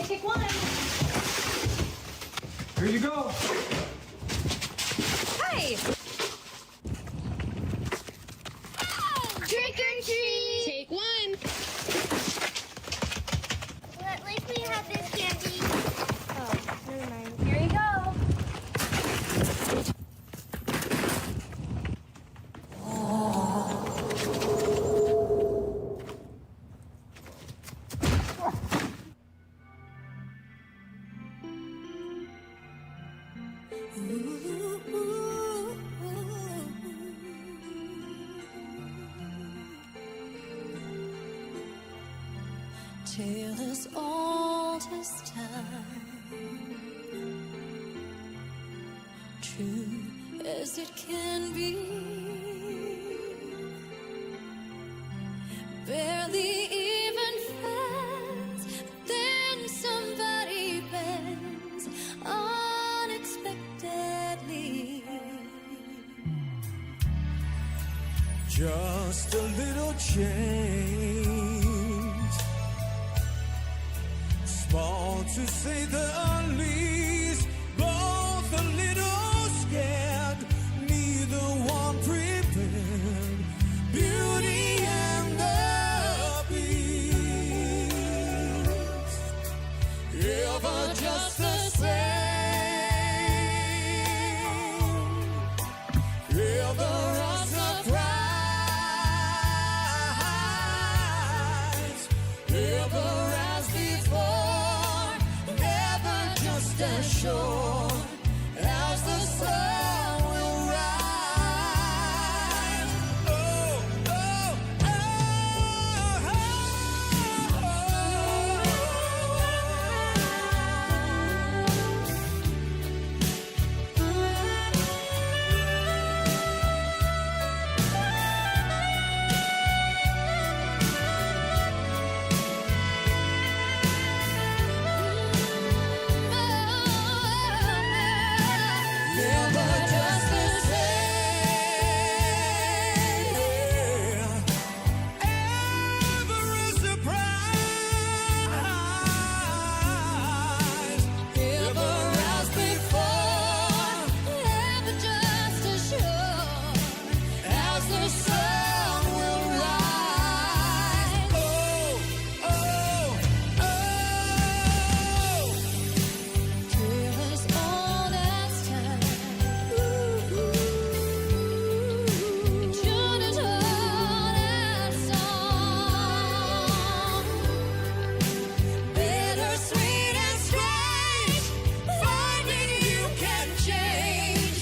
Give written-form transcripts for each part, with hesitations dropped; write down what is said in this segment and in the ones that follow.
Okay, take one. Here you go. Hey! Trick or treat! Take one. Well, at least we have this candy. Oh, never mind. Here you go. Tale as old as time, true as it can be, barely even friends, then somebody bends unexpectedly. Just a little change, small to say the least, both a little scared, neither one prepared. Beauty and the Beast, ever just the same, ever a surprise, ever as before, never just as sure as the sun will rise. Oh, oh, oh, never just the same, ever a surprise, ever as before, Never just as sure as the sun will rise. Oh, oh, oh. tale as old as time, tune as old as song, Bittersweet and strange, finding you can change,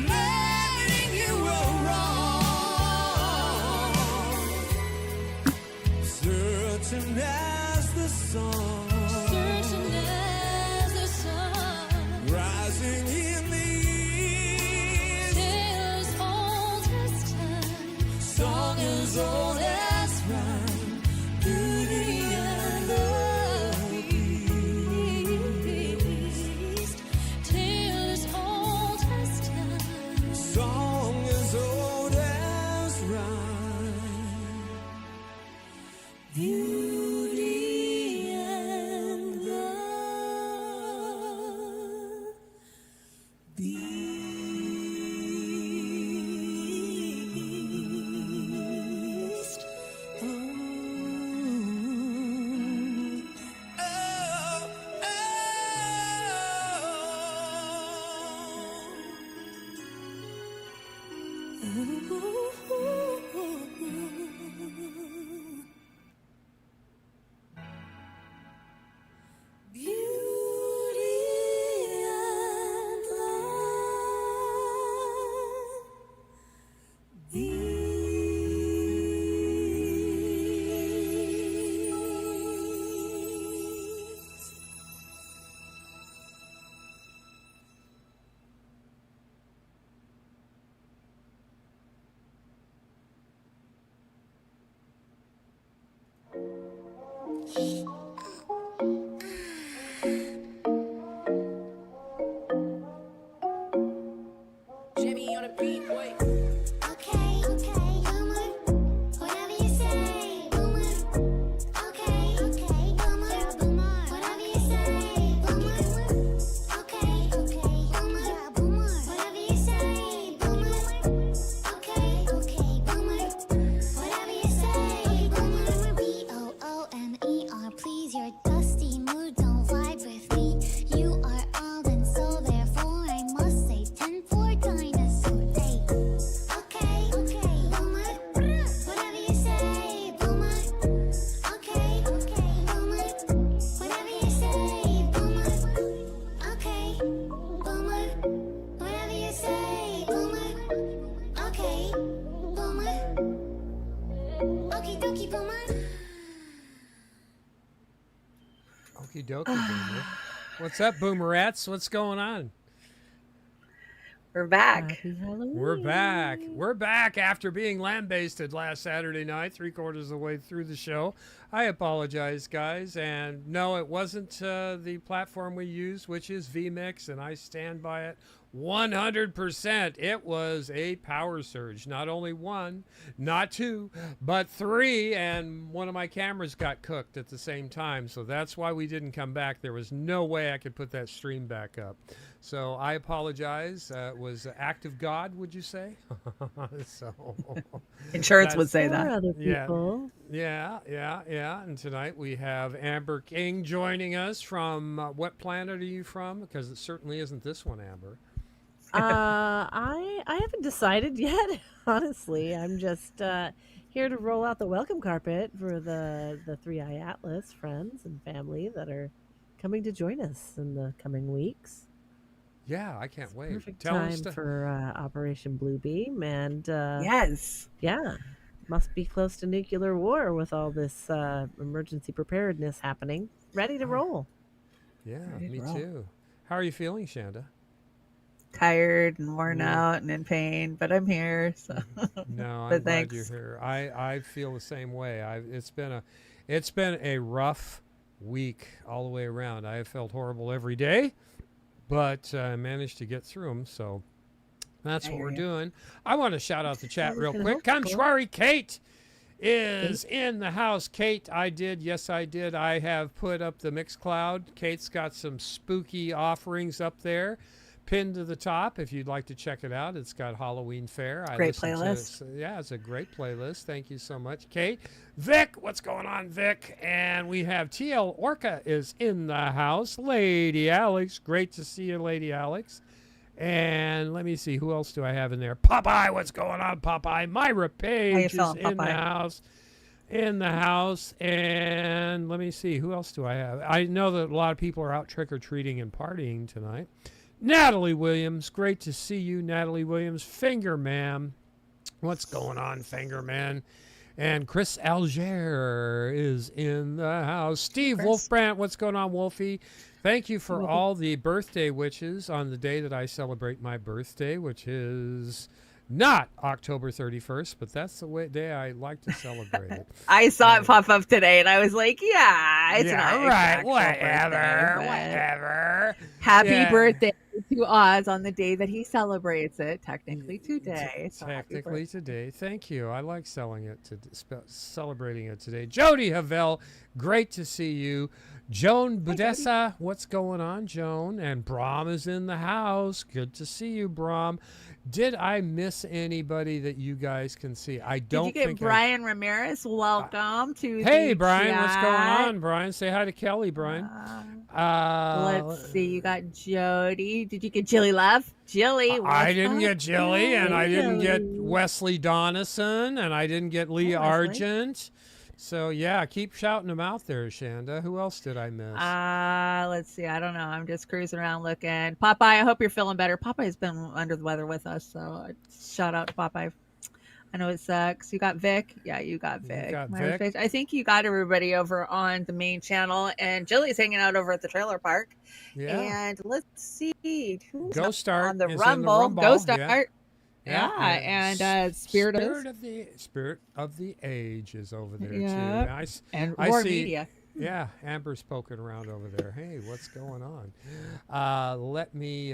letting you go wrong. Certain as the sun, certain as the sun, rising in the east, tale as old as time, song as old as rhyme, beauty and the beast, tale as old as time. song as old as rhyme. Beauty and the Beast. Oh, Beauty and the Beast. Jimmy on a beat, boy. Okay, boomer. Whatever you say, boomer. Okay, boomer. Whatever you say. Okie dokie, Boomer. What's up, Boomerats? What's going on? We're back. Happy Halloween. We're back. We're back after being lambasted last Saturday night, 3/4 of the way through the show. I apologize, guys. And no, it wasn't the platform we use, which is vMix, and I stand by it 100%. It was a power surge. Not only one, not two, but three. And one of my cameras got cooked at the same time. So that's why we didn't come back. There was no way I could put that stream back up. So I apologize. It was an act of God, would you say? So Insurance would say Or that. other people. yeah. And tonight we have Amber King joining us from what planet are you from? Because it certainly isn't this one, Amber. I haven't decided yet. Honestly, I'm just here to roll out the welcome carpet for the Three Eye Atlas friends and family that are coming to join us in the coming weeks. Yeah, I can't wait. Perfect Tell time us to- for Operation Bluebeam, and Yes. yeah, must be close to nuclear war with all this emergency preparedness happening. Ready to roll. Yeah, Ready to me roll. too. How are you feeling, Shanda? Tired and worn Yeah. out and in pain, but I'm here. So No, I'm But glad you're thanks. here. I feel the same way. It's been a rough week all the way around. I have felt horrible every day, but I managed to get through them. So that's I what hear we're ya. doing. I want to shout out the chat real Looking quick. hopeful. Kamshwari Kate is in the house. Kate, I did. Yes, I did. I have put up the Mixcloud. Kate's got some spooky offerings up there, pinned to the top. If you'd like to check it out, it's got Halloween Fair. Great listened to playlist. yeah, it's a great playlist. Thank you so much, Kate. Vic, what's going on, Vic? And we have TL Orca is in the house. Lady Alex, great to see you, Lady Alex. And let me see, who else do I have in there? Popeye, what's going on, Popeye? Myra Page is feeling, in the Popeye? house. In the house. And let me see, who else do I have? I know that a lot of people are out trick-or-treating and partying tonight. Natalie Williams, great to see you, Natalie Williams. Finger Man, what's going on, Finger Man? And Chris Alger is in the house. Steve Chris. Wolfbrandt, what's going on, Wolfie? Thank you for all the birthday wishes on the day that I celebrate my birthday, which is not October 31st, but that's the day I like to celebrate it. I saw it pop up today, and I was like, "Yeah, it's yeah, not right, actual whatever, birthday, but whatever. Happy Yeah. birthday to Oz on the day that he celebrates it. Technically today. So happy Technically birthday. today. Thank you. I like celebrating it today. Jody Havel, great to see you. Joan Budessa, what's going on, Joan? And Brahm is in the house. Good to see you, Brahm. Did I miss anybody that you guys can see? I don't Did you get think Brian Ramirez? Welcome to Hey, the Brian, what's going chat. on, Brian? Say hi to Kelly, Brian. Let's see. You got Jody. Did you get Jilly Love? Jilly. I what's didn't up, get Jilly, and I didn't get Jilly? Wesley Donison, and I didn't get Lee Wesley. Argent. So yeah, keep shouting them out there, Shanda. Who else did I miss? Let's see. I don't know. I'm just cruising around looking. Popeye, I hope you're feeling better. Popeye's been under the weather with us, so shout out to Popeye. I know it sucks. You got Vic? Yeah, you got Vic. got Myra's Vic. Page. I think you got everybody over on the main channel, and Jilly's hanging out over at the trailer park. yeah, And let's see who's Go Start on the is in the Rumble. Rumble, Go yeah. Start. Yeah, and Spirit of the Age is over there Yeah. too. Nice. and I Roar see- Media. Yeah, Amber's poking around over there. Hey, what's going on? Let me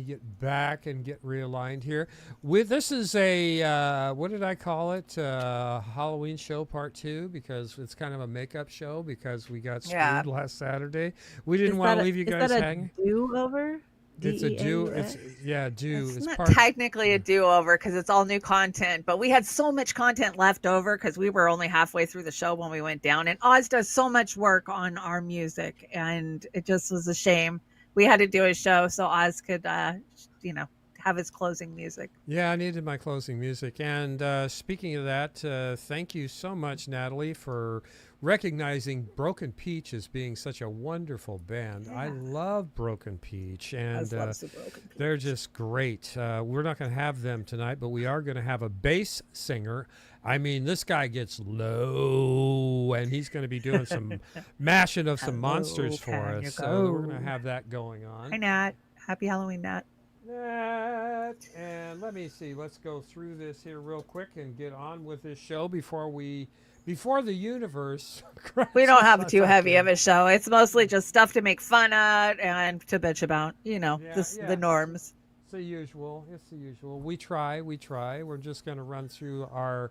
get back and get realigned here. This is a what did I call it? Halloween show part 2, because it's kind of a makeup show because we got screwed Yeah. last Saturday. We didn't want to leave you guys Is that hanging. a do-over? It's a do. DEAUX? It's do. It's not part. technically a do-over because it's all new content, but we had so much content left over because we were only halfway through the show when we went down. And Oz does so much work on our music, and it just was a shame. We had to do a show so Oz could, have have his closing music. Yeah, I needed my closing music. And speaking of that, thank you so much, Natalie, for recognizing Broken Peach as being such a wonderful band. I Yeah. love Broken Peach, and love Super Broken Peach. they're just great. We're not going to have them tonight, but we are going to have a bass singer. I mean, this guy gets low, and he's going to be doing some mashing of some Hello, monsters for can you us. So we're going go? to have that going on. Hi, Nat. Happy Halloween, Nat. That, and let me see. Let's go through this here real quick and get on with this show before the universe. We don't have crashes too us heavy up of a show. It's mostly just stuff to make fun of and to bitch about. You know, Yeah, this yeah. the norms. It's the usual. It's the usual. We try. We're just going to run through our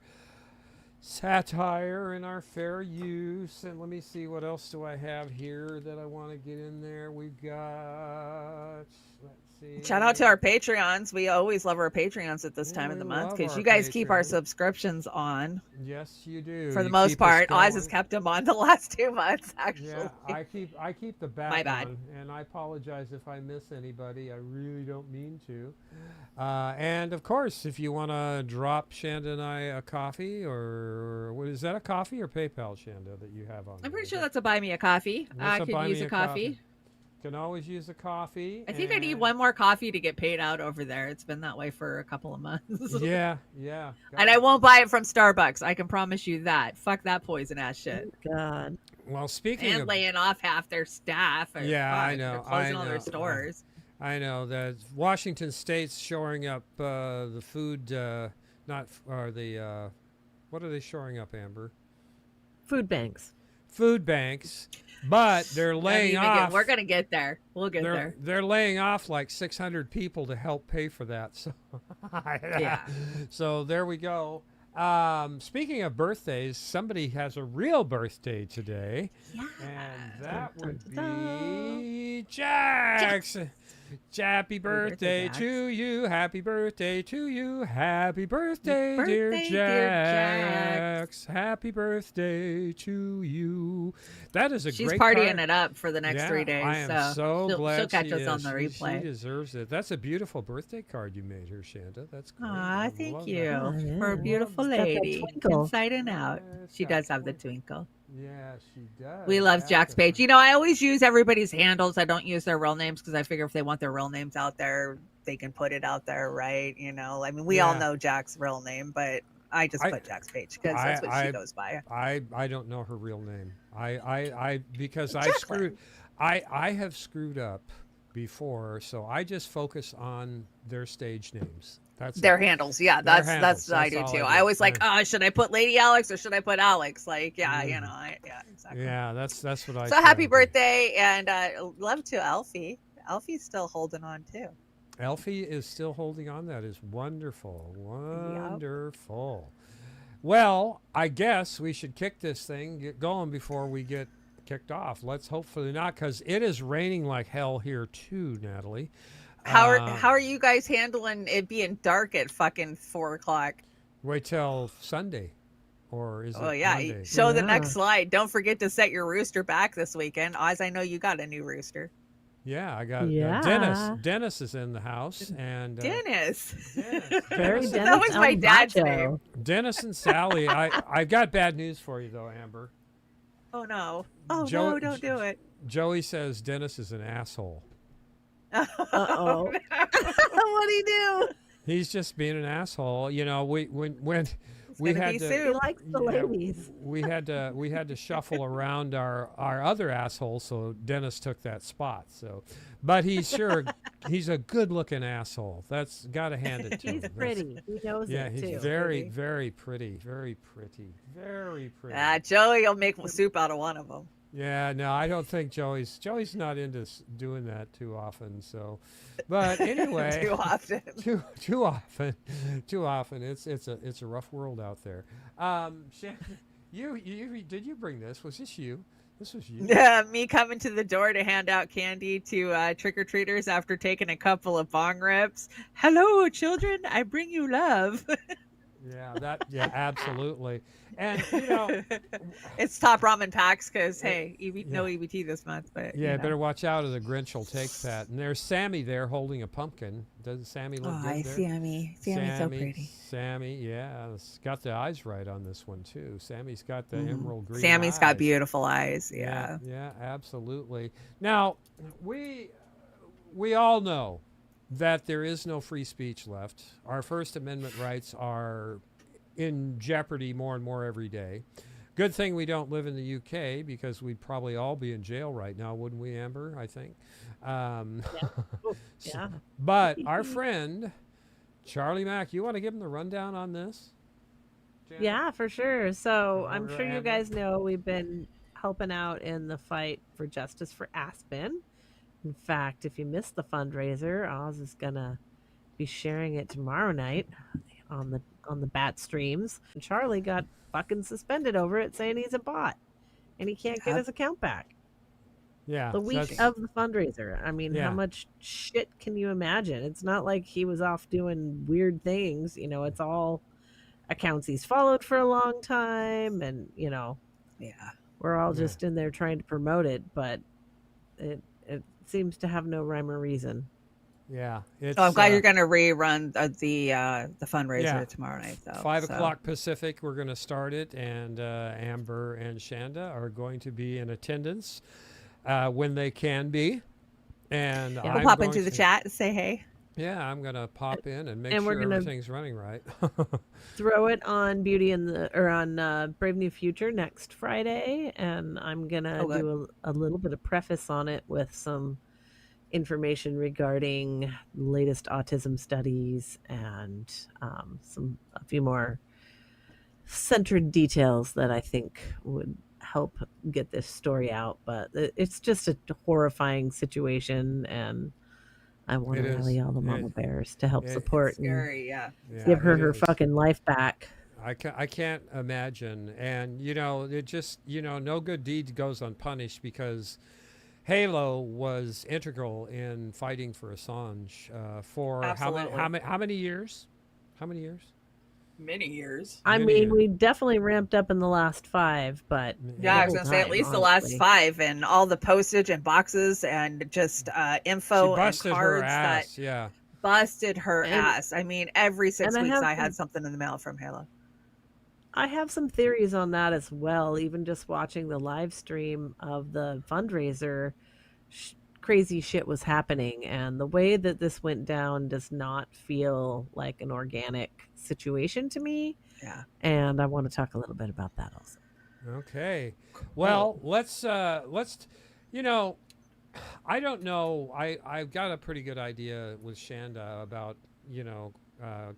satire and our fair use. And let me see, what else do I have here that I want to get in there? We've got, let's see. Shout out to our Patreons. We always love our Patreons at this Yeah, time of we the month love because our you guys keep our Patreons. subscriptions on Yes, you do. for the You most keep us part. Oz has going. kept them on the last 2 months, actually. Yeah, I keep the back My bad. on, and I apologize if I miss anybody. I really don't mean to. And of course, if you want to drop Shanda and I a coffee, or what is that, a coffee or PayPal, Shanda, that you have on? I'm there? pretty Is sure that- that's a buy me a coffee. That's I a could buy use me a coffee. Can always use a coffee. I think I need and- one more coffee to get paid out over there. It's been that way for a couple of months. Yeah, yeah. And I won't buy it from Starbucks. I can promise you that. Fuck that poison ass shit. God. Well, speaking And of, laying off half their staff. Or Yeah, I fuck, know, They're closing I all know. their stores. I know that Washington State's shoring up the food, what are they shoring up, Amber? Food banks. Food banks, but they're Don't laying even off. we're gonna get there. We'll get there. They're laying off like 600 people to help pay for that. So, Yeah. So there we go. Speaking of birthdays, somebody has a real birthday today, Yeah. and that would Dun-dun-dun. be Jax. Happy birthday, birthday to you. Happy birthday to you. Happy birthday, dear birthday, dear Jax. Jax. Happy birthday to you. That is a She's great partying card. it up for the next Yeah, 3 days. I am so she'll, glad she'll catch she us is. on the She replay. deserves it. That's a beautiful birthday card you made her, Shanda. That's great. Aw, I thank love you that. Yeah. for a beautiful It's got that lady, twinkle. inside and out. Yeah, it's She got does have the twinkle. twinkle. Yeah, she does. We love Jack's page. Definitely. You know, I always use everybody's handles. I don't use their real names because I figure if they want their real names out there, they can put it out there, right? You know, I mean, we all Yeah. know Jack's real name, but I just put Jack's page because that's what she goes by. I don't know her real name. Because I Jacqueline. I have screwed up before, so I just focus on their stage names. That's Their it. handles, yeah, Their that's handles, what I that's do all too. I do. I always like, Yeah. oh, should I put Lady Alex or should I put Alex? Like, yeah, you Mm. know, yeah, exactly. Yeah, that's what I. So try happy to do. birthday and love to Elfie. Elfie's still holding on too. Elfie is still holding on. That is wonderful. Wonderful. Well, I guess we should kick this thing, get going before we get kicked off. Let's hopefully not, because it is raining like hell here too, Natalie. How are you guys handling it being dark at fucking 4:00? Wait till Sunday, or is it Oh yeah, Monday? show the Yeah. next slide. Don't forget to set your rooster back this weekend. Oz, I know you got a new rooster. Yeah, I got Yeah. Dennis. Dennis is in the house, and Dennis. Dennis. Very Dennis, Dennis was my El dad's Macho. name. Dennis and Sally. I've got bad news for you though, Amber. Oh no. Oh Joe- no, don't do it. Joey says Dennis is an asshole. Uh-oh. What'd he do? He's just being an asshole. You know, when we gonna had be to. He soon. likes the Yeah, ladies. we had to shuffle around our other asshole, so Dennis took that spot. So, but he's a good looking asshole. That's got to hand it to him. He's That's- pretty. He knows Yeah, it he's too. very, Pretty. very pretty, very pretty, very pretty. Joey will make soup out of one of them. Yeah, no, I don't think Joey's not into doing that too often. So, but anyway, Too often. too often. It's a rough world out there. Shannon, you did you bring this? Was this you? This was you. Yeah, me coming to the door to hand out candy to trick-or-treaters after taking a couple of bong rips. Hello, children. I bring you love. Yeah, absolutely. And you know, It's top ramen packs because hey, no yeah. EBT this month, but Yeah, you know. better watch out or the Grinch will take that. And there's Sammy there holding a pumpkin. Doesn't Sammy Oh, look I good there? see. Sammy's so pretty. Sammy, yeah, it's got the eyes right on this one too. Sammy's got the emerald green Sammy's got eyes. beautiful eyes. Yeah, Yeah. yeah, absolutely. Now, we all know that there is no free speech left. Our First Amendment rights are in jeopardy more and more every day. Good thing we don't live in the UK because we'd probably all be in jail right now, wouldn't we, Amber? I think. Um, Yeah. but our friend Charlie Mack, you want to give him the rundown on this? Janet? Yeah, for sure. So Or I'm sure you Amber? guys know we've been helping out in the fight for justice for Aspen. In fact, if you missed the fundraiser, Oz is gonna be sharing it tomorrow night on the Bat streams. And Charlie got fucking suspended over it, saying he's a bot and he can't get Yep. his account back. Yeah, The week that's- of the fundraiser. I mean, Yeah. how much shit can you imagine? It's not like he was off doing weird things. You know, it's all accounts he's followed for a long time, and you know, Yeah. we're all Yeah. just in there trying to promote it, but it seems to have no rhyme or reason. yeah. It's, Oh, I'm glad you're going to rerun the fundraiser yeah. tomorrow night, though. 5 o'clock Pacific, we're going to start it, and Amber and Shanda are going to be in attendance when they can be. And Yeah. We'll I'm pop going into the to- chat and say hey. Yeah, I'm going to pop in and make And we're sure gonna- everything's running right. Throw it on on Brave New Future next Friday, and I'm gonna Oh, good. do a little bit of preface on it with some information regarding latest autism studies and a few more centered details that I think would help get this story out. But it's just a horrifying situation, and I want It to is. rally all the mama bears to help it- support and Scary, yeah. Yeah, give her it her is. fucking life back. I can't imagine. And, you know, it just, you know, no good deed goes unpunished because Halo was integral in fighting for Assange for Absolutely. how many years? How many years? Many years. I Many mean, years. we definitely ramped up in the last 5, but Yeah, I was whole going to say at time, least the last honestly. 5 and all the postage and boxes and just info She busted and her cards ass. that Yeah. busted her And- ass. I mean, every 6 and I weeks have I had some- something in the mail from Halo. I have some theories on that as well. Even just watching the live stream of the fundraiser, crazy shit was happening, and the way that this went down does not feel like an organic situation to me. Yeah. And I want to talk a little bit about that also. Okay. Well, let's you know, I don't know. I've got a pretty good idea with Shanda about, you know,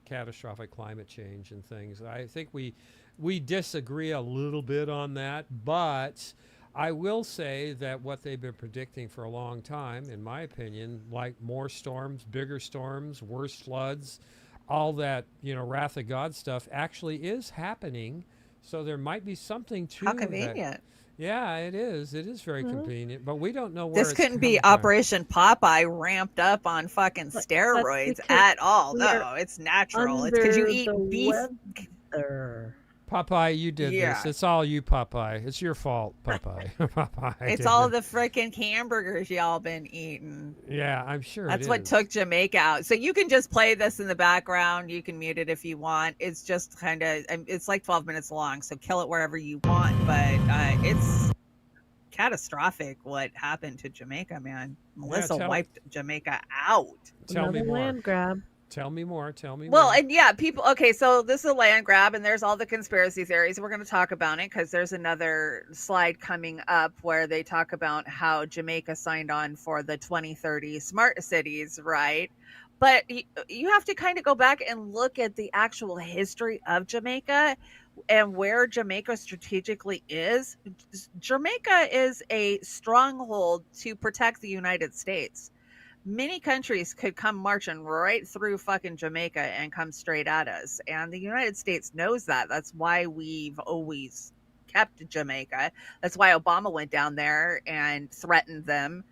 catastrophic climate change and things. I think we disagree a little bit on that, but I will say that what they've been predicting for a long time, in my opinion, like more storms, bigger storms, worse floods, all that, you know, wrath of God stuff actually is happening. So there might be something to How that. convenient. Yeah, it is. It is very convenient, but we don't know where This it's couldn't be coming from. Operation Popeye ramped up on fucking But that's steroids because at all. we are No, it's natural. It's because you Under eat the beef. weather. Popeye, you did Yeah. this. It's all you, Popeye. It's your fault, Popeye. Popeye. It's did all this. the freaking hamburgers y'all been eating. Yeah, I'm sure. That's it what is. took Jamaica out. So you can just play this in the background. You can mute it if you want. It's just kind of, it's like 12 minutes long. So kill it wherever you want. But it's catastrophic what happened to Jamaica, man. Melissa tell- wiped Jamaica out. Tell me Another more. land grab. Tell me more. Tell me Well, more. and yeah, people. Okay, so this is a land grab, and there's all the conspiracy theories. We're going to talk about it because there's another slide coming up where they talk about how Jamaica signed on for the 2030 smart cities, right? But you have to kind of go back and look at the actual history of Jamaica and where Jamaica strategically is. Jamaica is a stronghold to protect the United States. Many countries could come marching right through fucking Jamaica and come straight at us. And the United States knows that. That's why we've always kept Jamaica. That's why Obama went down there and threatened them.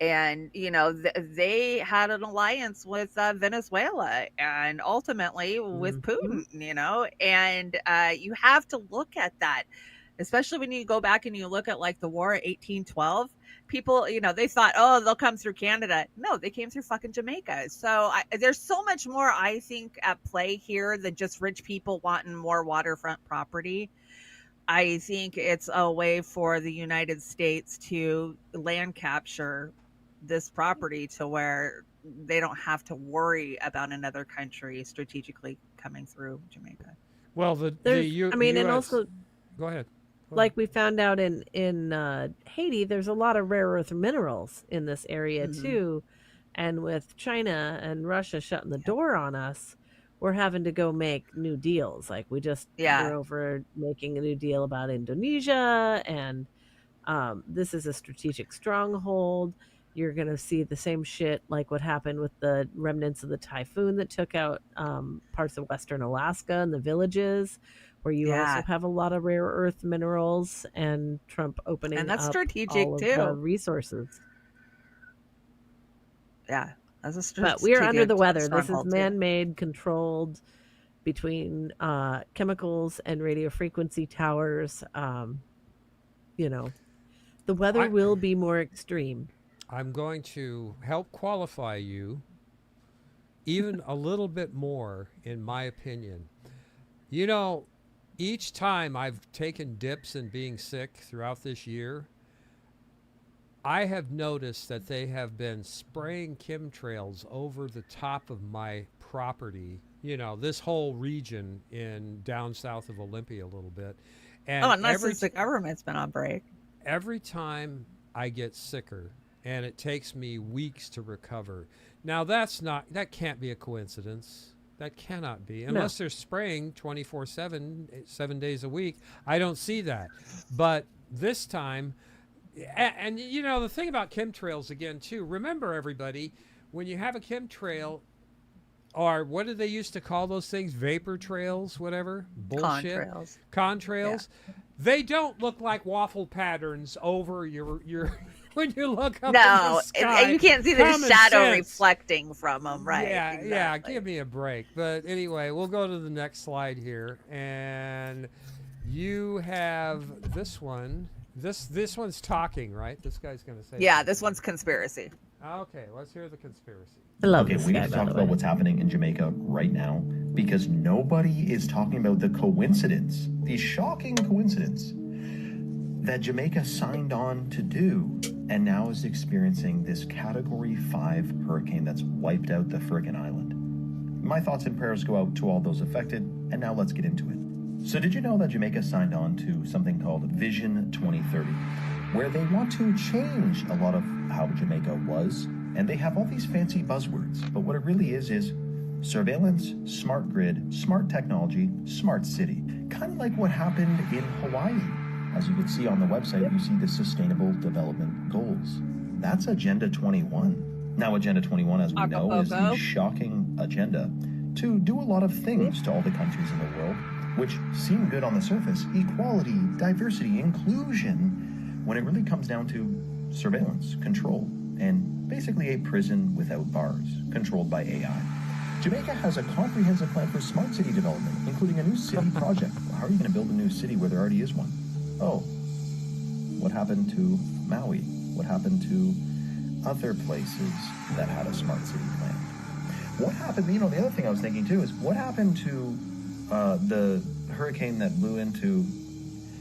And they had an alliance with Venezuela, and ultimately with Mhm. Putin. And you have to look at that, especially when you go back and you look at like the war of 1812. People, they thought, oh, they'll come through Canada. No, they came through fucking Jamaica. So there's so much more, I think, at play here than just rich people wanting more waterfront property. I think it's a way for the United States to land capture this property to where they don't have to worry about another country strategically coming through Jamaica. Well, the There's, I the mean, and U.S. also Go ahead. Go ahead. like we found out in Haiti, there's a lot of rare earth minerals in this area Mhm. too, and with China and Russia shutting the Yeah. door on us, we're having to go make new deals. Like we're Yeah. over making a new deal about Indonesia, and this is a strategic stronghold. You're going to see the same shit like what happened with the remnants of the typhoon that took out parts of Western Alaska and the villages, where you also Yeah. have a lot of rare earth minerals, and Trump And opening that's up strategic all of the too. resources. Yeah. That's a But we are under strategic the weather. This is stronghold too. man made, controlled between chemicals and radio frequency towers. The weather I will be more extreme. I'm going to help qualify you even a little bit more, in my opinion. You know, each time I've taken dips in being sick throughout this year, I have noticed that they have been spraying chemtrails over the top of my property. This whole region in down south of Olympia a little bit, and Oh, not since the government's been on break. every time I get sicker, and it takes me weeks to recover. Now that can't be a coincidence. That cannot be, No. unless they're spraying 24/7, 7 days a week. I don't see that. But this time, and the thing about chemtrails again too. Remember, everybody, when you have a chemtrail, or what did they used to call those things? Vapor trails, whatever. Bullshit. Contrails. Contrails. They don't look like waffle patterns over your when you look up in the No, sky. you can't see the Common shadow sense. reflecting from them, right? Yeah, exactly. give me a break. But anyway, we'll go to the next slide here, and you have this one. This one's talking, right? This guy's going to say. Yeah, something. this one's conspiracy. Okay, let's hear the conspiracy. I love Okay, this we guy, need to by talk the about way. what's happening in Jamaica right now because nobody is talking about the coincidence, the shocking coincidence that Jamaica signed on to do and now is experiencing this Category 5 hurricane that's wiped out the frickin' island. My thoughts and prayers go out to all those affected, and now let's get into it. So did you know that Jamaica signed on to something called Vision 2030, where they want to change a lot of how Jamaica was, and they have all these fancy buzzwords, but what it really is surveillance, smart grid, smart technology, smart city. Kind of like what happened in Hawaii. As you can see on the website, you see the Sustainable Development Goals. That's Agenda 21. Now, Agenda 21, as we know, is the Acapulco. shocking agenda to do a lot of things to all the countries in the world, which seem good on the surface. Equality, diversity, inclusion, when it really comes down to surveillance, control, and basically a prison without bars, controlled by AI. Jamaica has a comprehensive plan for smart city development, including a new city project. How are you going to build a new city where there already is one? Oh, what happened to Maui? What happened to other places that had a smart city plan? What happened, the other thing I was thinking too is what happened to the hurricane that blew into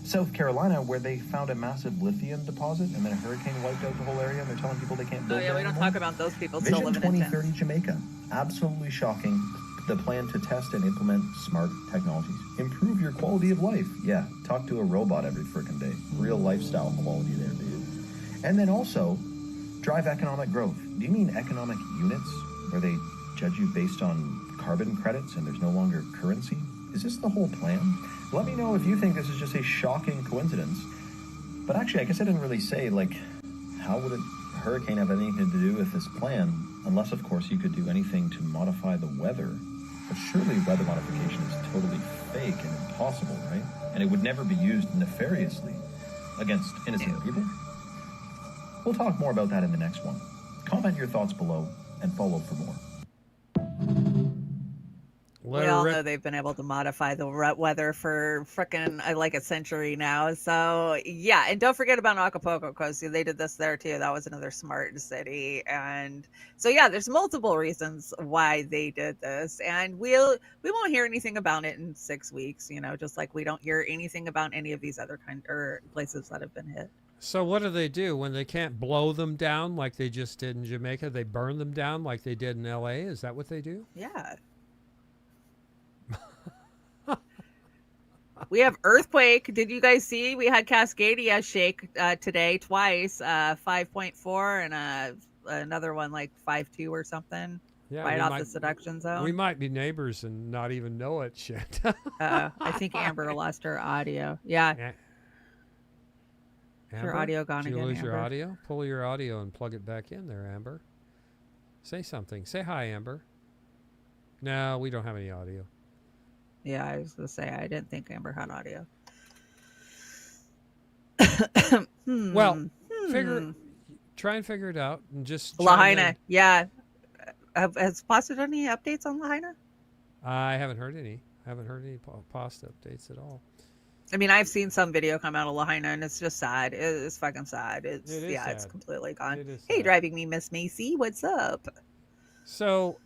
South Carolina where they found a massive lithium deposit and then a hurricane wiped out the whole area and they're telling people they can't Oh build yeah, there we don't anymore? talk about those people still Vision living in 2030 tents. Jamaica. Absolutely shocking. The plan to test and implement smart technologies. Improve your quality of life. Yeah, talk to a robot every freaking day. Real lifestyle quality there, dude. And then also, drive economic growth. Do you mean economic units where they judge you based on carbon credits and there's no longer currency? Is this the whole plan? Let me know if you think this is just a shocking coincidence. But actually, I guess I didn't really say, how would a hurricane have anything to do with this plan? Unless, of course, you could do anything to modify the weather. But surely weather modification is totally fake and impossible, right? And it would never be used nefariously against innocent people. We'll talk more about that in the next one. Comment your thoughts below and follow for more. We all know they've been able to modify the weather for frickin' like a century now. So yeah, and don't forget about Acapulco because they did this there too. That was another smart city, and so yeah, there's multiple reasons why they did this, and we won't hear anything about it in 6 weeks. You know, just like we don't hear anything about any of these other places that have been hit. So what do when they can't blow them down like they just did in Jamaica? They burn them down like they did in LA. Is that what they do? Yeah. We have earthquake. Did you guys see? We had Cascadia shake today twice, 5.4 and another one like 5.2 or something. Yeah, right off the seduction zone. We might be neighbors and not even know it. Shit. I think Amber lost her audio. Yeah. Amber, your audio gone did you again, lose your Amber? audio? Pull your audio and plug it back in there, Amber. Say something. Say hi, Amber. No, we don't have any audio. Yeah, I was going to say, I didn't think Amber had audio. Well, try and figure it out and just Lahaina. Yeah. Has Pasta done any updates on Lahaina? I haven't heard any. I haven't heard any Pasta updates at all. I mean, I've seen some video come out of Lahaina, and it's just sad. It's fucking sad. It is yeah, sad. it's completely gone. It is Hey, sad. driving me, Miss Macy. What's up? So,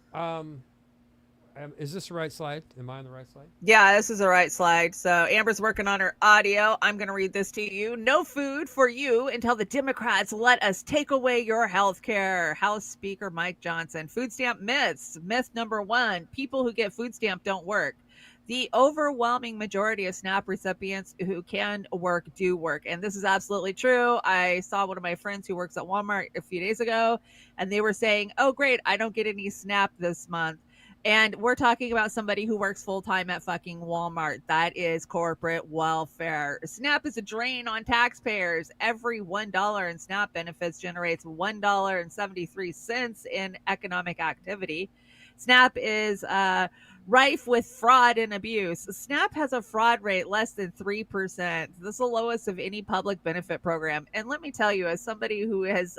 is this the right slide? Am I on the right slide? Yeah, this is the right slide. So Amber's working on her audio. I'm going to read this to you. No food for you until the Democrats let us take away your health care. House Speaker Mike Johnson. Food stamp myths. Myth number 1, people who get food stamp don't work. The overwhelming majority of SNAP recipients who can work do work. And this is absolutely true. I saw one of my friends who works at Walmart a few days ago, and they were saying, oh, great, I don't get any SNAP this month. And we're talking about somebody who works full-time at fucking Walmart. That is corporate welfare. SNAP is a drain on taxpayers. Every $1 in SNAP benefits generates $1.73 in economic activity. SNAP is rife with fraud and abuse. SNAP has a fraud rate less than 3%. This is the lowest of any public benefit program. And let me tell you, as somebody who has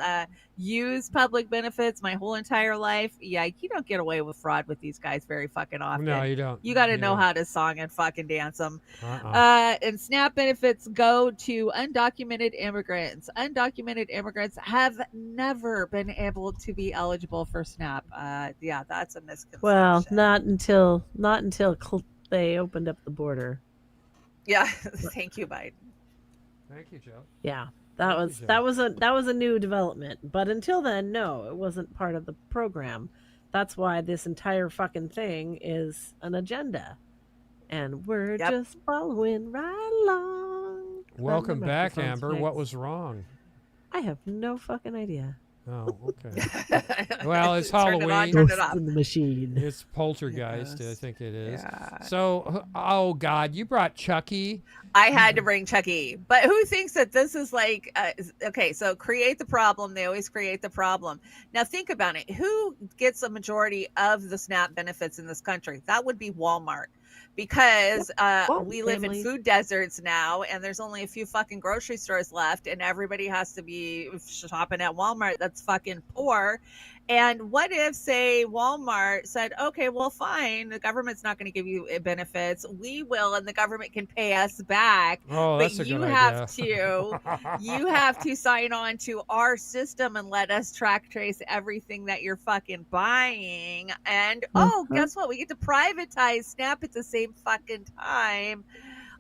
used public benefits my whole entire life, yeah, you don't get away with fraud with these guys very fucking often. No, you don't. You got to know how to song and fucking dance them. And SNAP benefits go to undocumented immigrants. Undocumented immigrants have never been able to be eligible for SNAP. Yeah, that's a misconception. Well, not until they opened up the border. Yeah, thank you, Biden. Thank you, Joe. Yeah, that was a new development. But until then, no, it wasn't part of the program. That's why this entire fucking thing is an agenda, and we're just following right along. Welcome back, microphone's Amber. What fixed. was wrong? I have no fucking idea. Oh, okay. Well, it's Turn it on, Halloween. turn it Ghosts off. in the machine. It's Poltergeist, I think it is. Yeah. So, oh God, you brought Chucky. I had to bring Chucky. But who thinks that this is like, okay, so create the problem. They always create the problem. Now think about it. Who gets a majority of the SNAP benefits in this country? That would be Walmart. Because we live in food deserts now, and there's only a few fucking grocery stores left, and everybody has to be shopping at Walmart. That's fucking poor. And what if, say, Walmart said, okay, well, fine, the government's not going to give you benefits. We will, and the government can pay us back. Oh, that's but a you good have idea. you have to sign on to our system and let us track trace everything that you're fucking buying. And guess what? We get to privatize SNAP at the same fucking time.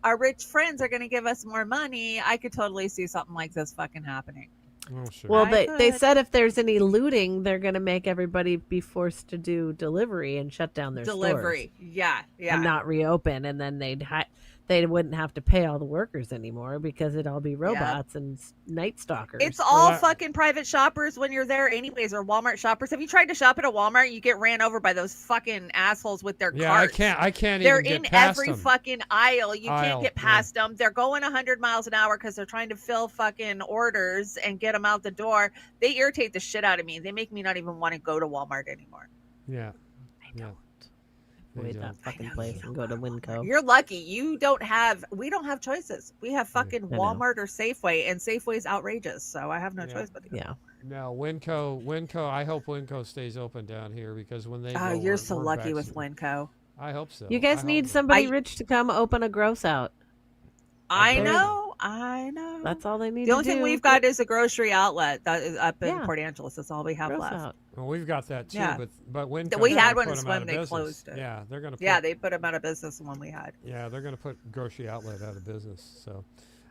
Our rich friends are going to give us more money. I could totally see something like this fucking happening. Oh, sure. Well, they said if there's any looting, they're going to make everybody be forced to do delivery and shut down their Delivery. stores. Yeah. And not reopen, and then they wouldn't have to pay all the workers anymore because it'd all be robots and night stalkers. It's all fucking private shoppers when you're there anyways, or Walmart shoppers. Have you tried to shop at a Walmart? You get ran over by those fucking assholes with their carts. I can't They're even in get past every them. fucking aisle. You can't get past them. They're going 100 miles an hour because they're trying to fill fucking orders and get them out the door. They irritate the shit out of me. They make me not even want to go to Walmart anymore. Yeah. I don't. avoid that fucking place and go to Winco. You're lucky. We don't have choices. We have fucking I know. Walmart or Safeway, and Safeway's outrageous, so I have no Yeah. choice but to go. Yeah. No, Winco. I hope Winco stays open down here because when they Oh, go, you're we're- so we're lucky with vaccinated. Winco. I hope so. You guys I need hope so. somebody rich to come open a gross out. I Agreed. know. That's all they need The to only do. thing we've got is a grocery outlet that is up in Yeah. Port Angeles. That's all we have gross left. out. Well, we've got that too, Yeah. but Winco. We had gonna one put as 'em out when of they business. closed it. Yeah, they're gonna. Yeah, they put them out of business, the one we had. Yeah, they're gonna put grocery outlet out of business. So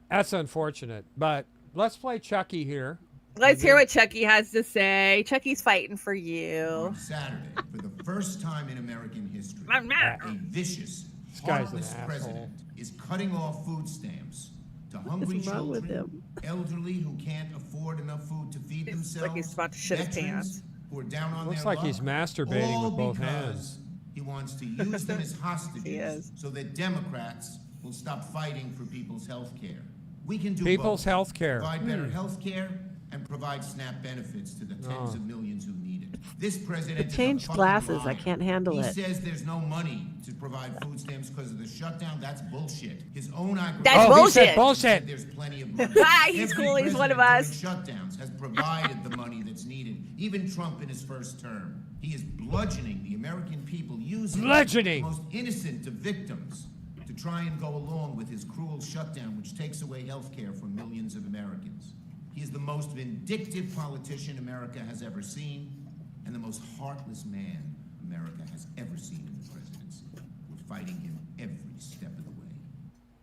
that's unfortunate. But let's play Chucky here. Let's hear what Chucky has to say. Chucky's fighting for you. On Saturday, for the first time in American history, I'm mad. a vicious, This guy's an heartless asshole. president is cutting off food stamps to hungry What's wrong with children, him? elderly who can't afford enough food to feed It's themselves, like he's about to shit his veterans pants. who are down on Looks their like he's luck, masturbating all with both because hands. He wants to use them as He hostages is. so that Democrats will stop fighting for people's health care. We can do People's both. health care. Provide better health care and provide SNAP benefits to the tens of millions who need it. This president It is a changed fucking glasses. I liar. can't handle he it. says there's no money to provide food stamps because of the shutdown. That's bullshit. His own That's Oh, he said bullshit. bullshit. There's plenty of money. He's Every cool. He's one of president us. during shutdowns has provided the money that's needed. Even Trump in his first term. He is bludgeoning the American people using Bludgeoning. the most innocent of victims to try and go along with his cruel shutdown, which takes away health care from millions of Americans. He is the most vindictive politician America has ever seen, and the most heartless man America has ever seen in the presidency. We're fighting him every step of the way.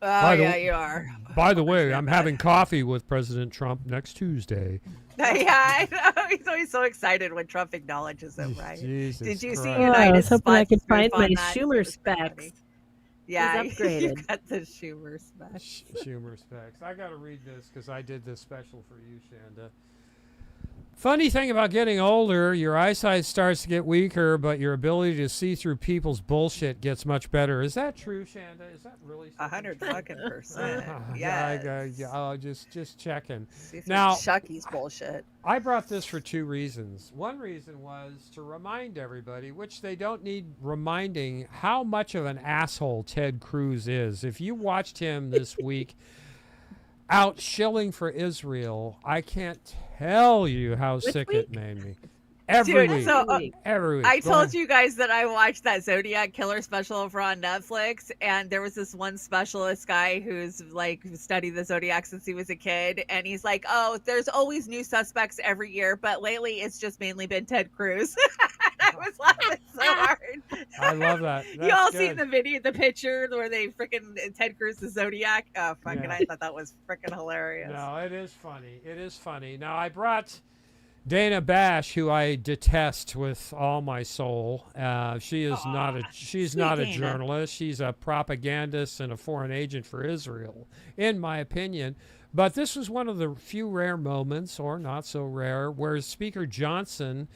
Oh, By the yeah, w- you are. By the way, I'm having coffee with President Trump next Tuesday. Yeah, I know. He's always so excited when Trump acknowledges him, right? Jesus Did you see Christ. Oh, I United was hoping I Spots could spoof find on my that? Schumer It was pretty specs. funny. Yeah, He's you upgraded. got the Schumer specs. Schumer specs. I got to read this because I did this special for you, Shanda. Funny thing about getting older, your eyesight starts to get weaker, but your ability to see through people's bullshit gets much better. Is that true, Shanda? Is that really? 100%. Yeah, Yes. just checking. See through Now, Chucky's bullshit. I brought this for two reasons. One reason was to remind everybody, which they don't need reminding, how much of an asshole Ted Cruz is. If you watched him this week out shilling for Israel, I can't tell you how sick it made me. Every Dude, week. so, Every week. I Go told ahead. you guys that I watched that Zodiac Killer special over on Netflix, and there was this one specialist guy who's like studied the Zodiac since he was a kid, and he's like, "Oh, there's always new suspects every year, but lately it's just mainly been Ted Cruz." I was laughing so hard. I love that. You That's all good. seen the video, the picture where they freaking Ted Cruz the Zodiac? Oh, fucking! Yeah. I thought that was freaking hilarious. No, it is funny. It is funny. Now, I brought Dana Bash, who I detest with all my soul. She's not a Dana. journalist. She's a propagandist and a foreign agent for Israel, in my opinion. But this was one of the few rare moments, or not so rare, where Speaker Johnson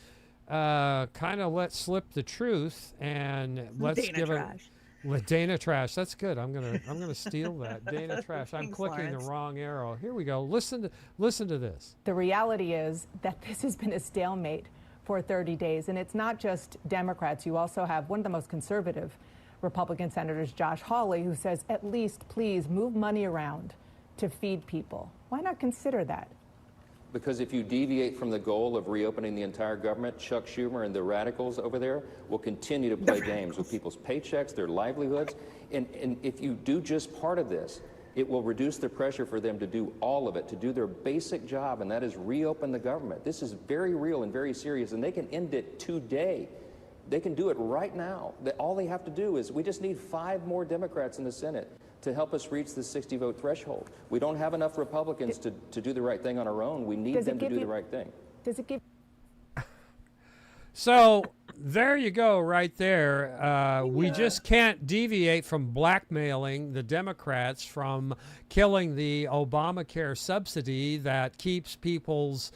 kind of let slip the truth, and let's Dana give trash. it. With Dana Trash, that's good. I'm gonna steal that. Dana Trash. I'm Thanks, clicking Lawrence. the wrong arrow. Here we go. Listen to this. The reality is that this has been a stalemate for 30 days. And it's not just Democrats. You also have one of the most conservative Republican senators, Josh Hawley, who says, at least please move money around to feed people. Why not consider that? Because if you deviate from the goal of reopening the entire government, Chuck Schumer and the radicals over there will continue to play games with people's paychecks, their livelihoods. And if you do just part of this, it will reduce the pressure for them to do all of it, to do their basic job, and that is reopen the government. This is very real and very serious, and they can end it today. They can do it right now. All they have to do is, we just need 5 more Democrats in the Senate to help us reach the 60-vote threshold. We don't have enough Republicans to do the right thing on our own. We need them to do the right thing. Does it give So there you go, right there. We just can't deviate from blackmailing the Democrats from killing the Obamacare subsidy that keeps people's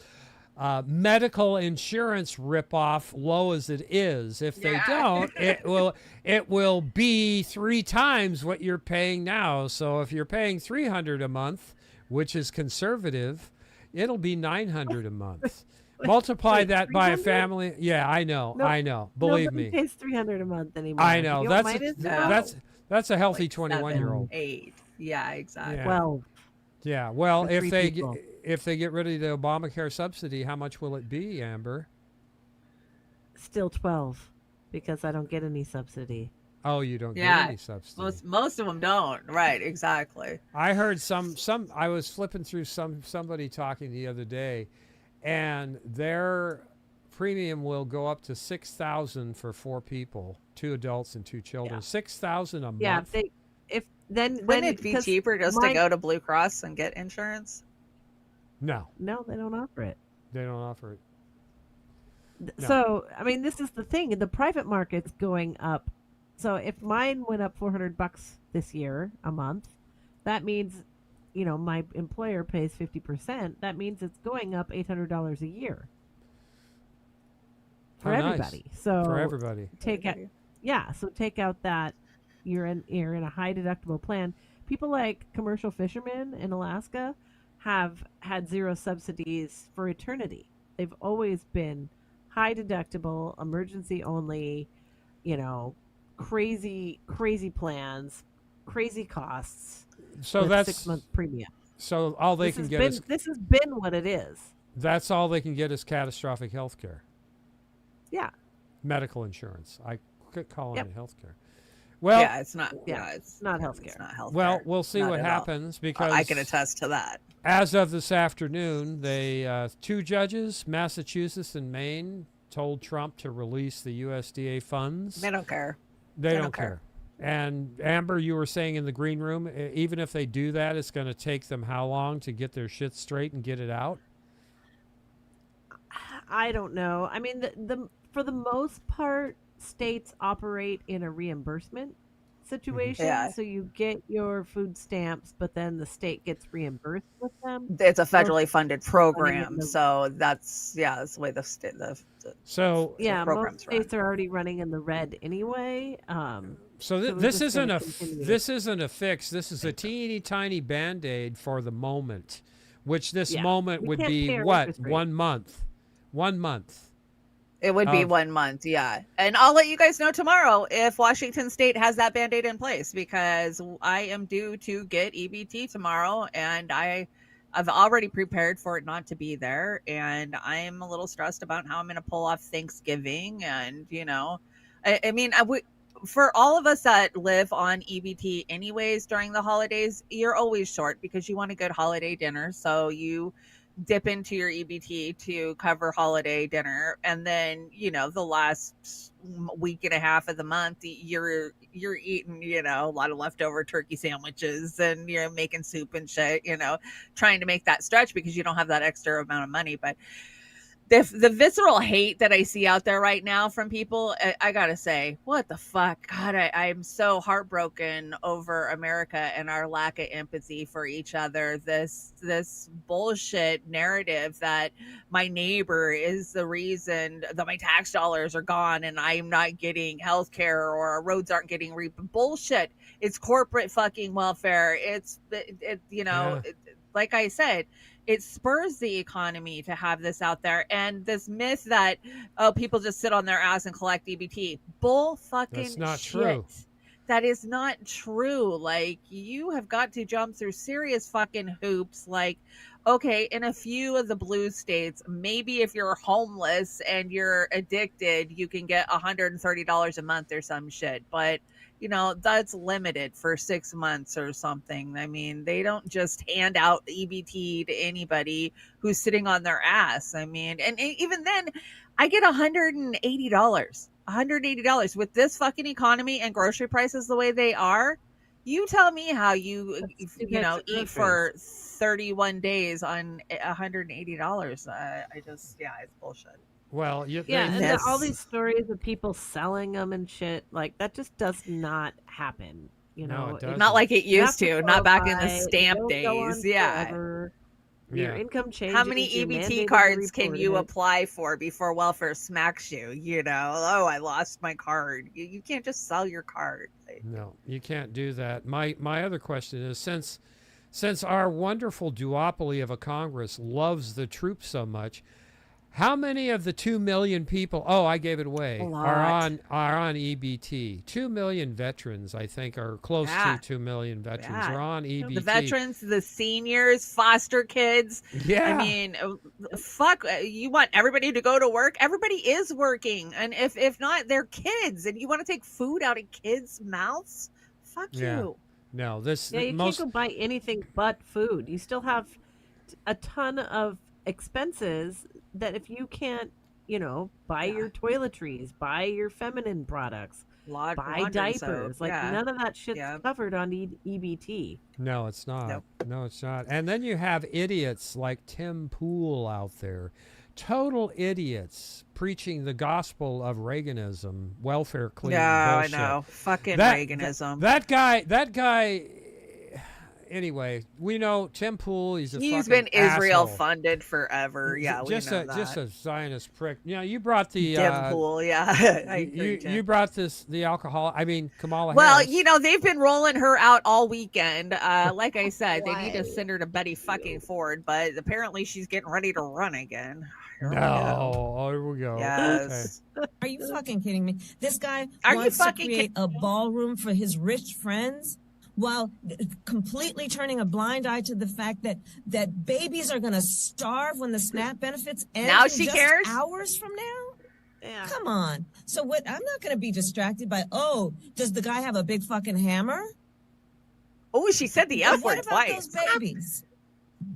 medical insurance ripoff low as it is. If they don't, it will be 3 times what you're paying now. So if you're paying $300 a month, which is conservative, it'll be $900 a month. Multiply Wait, that by a 300? family. Yeah, I know. Nope. I know. Believe Nobody me. pays $300 a month anymore. I know. You know what That's mine is? that's a healthy Like 21-year-old. 8. Yeah, exactly. Yeah. 12 Yeah. Well, for if 3 they people. if they get rid of the Obamacare subsidy, how much will it be, Amber? Still 12 because I don't get any subsidy. Oh, you don't get Yeah. any subsidy. Most of them don't. Right, exactly. I heard some I was flipping through somebody talking the other day, and their premium will go up to $6,000 for 4 people, 2 adults and 2 children. Yeah. $6,000 a Yeah, month. Wouldn't it be because cheaper just to mine- go to Blue Cross and get insurance? No, No, they don't offer it. they don't offer it. No. So, I mean, this is the thing. The private market's going up. So, if mine went up $400 this year a month, that means, my employer pays 50%. That means it's going up $800 a year for Oh, nice. everybody. So, For everybody. take out, so take out that you're in a high deductible plan. People like commercial fishermen in Alaska have had 0 subsidies for eternity. They've always been high deductible, emergency only, crazy plans, crazy costs. So with that's 6-month premium. So all they can get is this has been what it is. that's all they can get is catastrophic health care. Yeah. Medical insurance. I could call Yep. it health care. Well, yeah, it's not. Yeah, it's not healthcare. It's not healthcare. well, we'll see Not what at all. happens because I can attest to that. as of this afternoon, they 2 judges, Massachusetts and Maine, told Trump to release the USDA funds. They don't care. They don't care. And Amber, you were saying in the green room, even if they do that, it's going to take them how long to get their shit straight and get it out? I don't know. I mean, the for the most part, states operate in a reimbursement situation. Yeah. So you get your food stamps, but then the state gets reimbursed with them. It's a So federally funded program, the- so that's the way the state the So yeah, most programs run. states are already running in the red anyway. So we're this just isn't gonna a continue. this isn't a fix. This is a teeny tiny band-aid for the moment, which this Yeah. moment We would can't be pay our what, interest rate. 1 month. 1 month. It would be Of- 1 month, yeah. And I'll let you guys know tomorrow if Washington State has that Band-Aid in place, because I am due to get EBT tomorrow, and I've already prepared for it not to be there, and I'm a little stressed about how I'm going to pull off Thanksgiving, and I mean, for all of us that live on EBT anyways during the holidays, you're always short because you want a good holiday dinner, so you dip into your EBT to cover holiday dinner, and then the last week and a half of the month you're eating a lot of leftover turkey sandwiches, and you're making soup and shit, trying to make that stretch because you don't have that extra amount of money. But the visceral hate that I see out there right now from people, I gotta say, what the fuck? God, I'm so heartbroken over America and our lack of empathy for each other. This bullshit narrative that my neighbor is the reason that my tax dollars are gone and I'm not getting health care or our roads aren't getting bullshit. It's corporate fucking welfare. It's like I said, it spurs the economy to have this out there. And this myth that, people just sit on their ass and collect EBT. Bull fucking That's not shit. true. That is not true. Like, you have got to jump through serious fucking hoops. Like, okay, in a few of the blue states, maybe if you're homeless and you're addicted, you can get $130 a month or some shit. But that's limited for 6 months or something. I mean, they don't just hand out EBT to anybody who's sitting on their ass. I mean, and even then, I get $180. $180 with this fucking economy and grocery prices the way they are. You tell me how you eat for 31 days on $180. It's bullshit. Well, and all these stories of people selling them and shit, like that just does not happen. No, it doesn't. Not like it You used have to. Not back in the qualify, stamp they don't go on days. Yeah. forever. Your income changes. How many you're mandated EBT to cards can report you it. apply for before welfare smacks you? Oh, I lost my card. You can't just sell your card. No, you can't do that. My other question is, since our wonderful duopoly of a Congress loves the troops so much, How many of the 2 million people? Oh, I gave it away. A Are on EBT. 2 million veterans, I think, are close Yeah. to 2 million veterans Yeah. are on EBT. The veterans, the seniors, foster kids. Yeah. I mean, fuck. You want everybody to go to work? Everybody is working, and if not, they're kids, and you want to take food out of kids' mouths? Fuck Yeah. you. No, this Yeah, you most can't go buy anything but food. You still have a ton of expenses that if you can't, buy your toiletries, buy your feminine products, buy Laundry diapers, soap, like yeah. none of that shit's Yeah. covered on EBT. No, it's not. Nope. No, it's not. And then you have idiots like Tim Pool out there. Total idiots preaching the gospel of Reaganism, welfare cleaning Yeah, bullshit. I know. Fucking That- Reaganism. That guy. Anyway, we know Tim Pool. He's He's fucking been Israel asshole. funded forever. Yeah, just we know a that. just a Zionist prick. You brought the Tim Pool, yeah. I agree, Jen. you brought the alcohol. I mean, Kamala Well, Harris. they've been rolling her out all weekend. Like I said, they need to send her to Betty fucking Ford, but apparently she's getting ready to run again. Here we go. No, here we go. Yes. Are you fucking kidding me? This guy Are you wants to fucking create a ballroom for his rich friends while completely turning a blind eye to the fact that babies are going to starve when the SNAP benefits end Now in she just cares? hours from now? Yeah. Come on. So what? I'm not going to be distracted by, does the guy have a big fucking hammer? Oh, she said the But F what word about twice. those babies?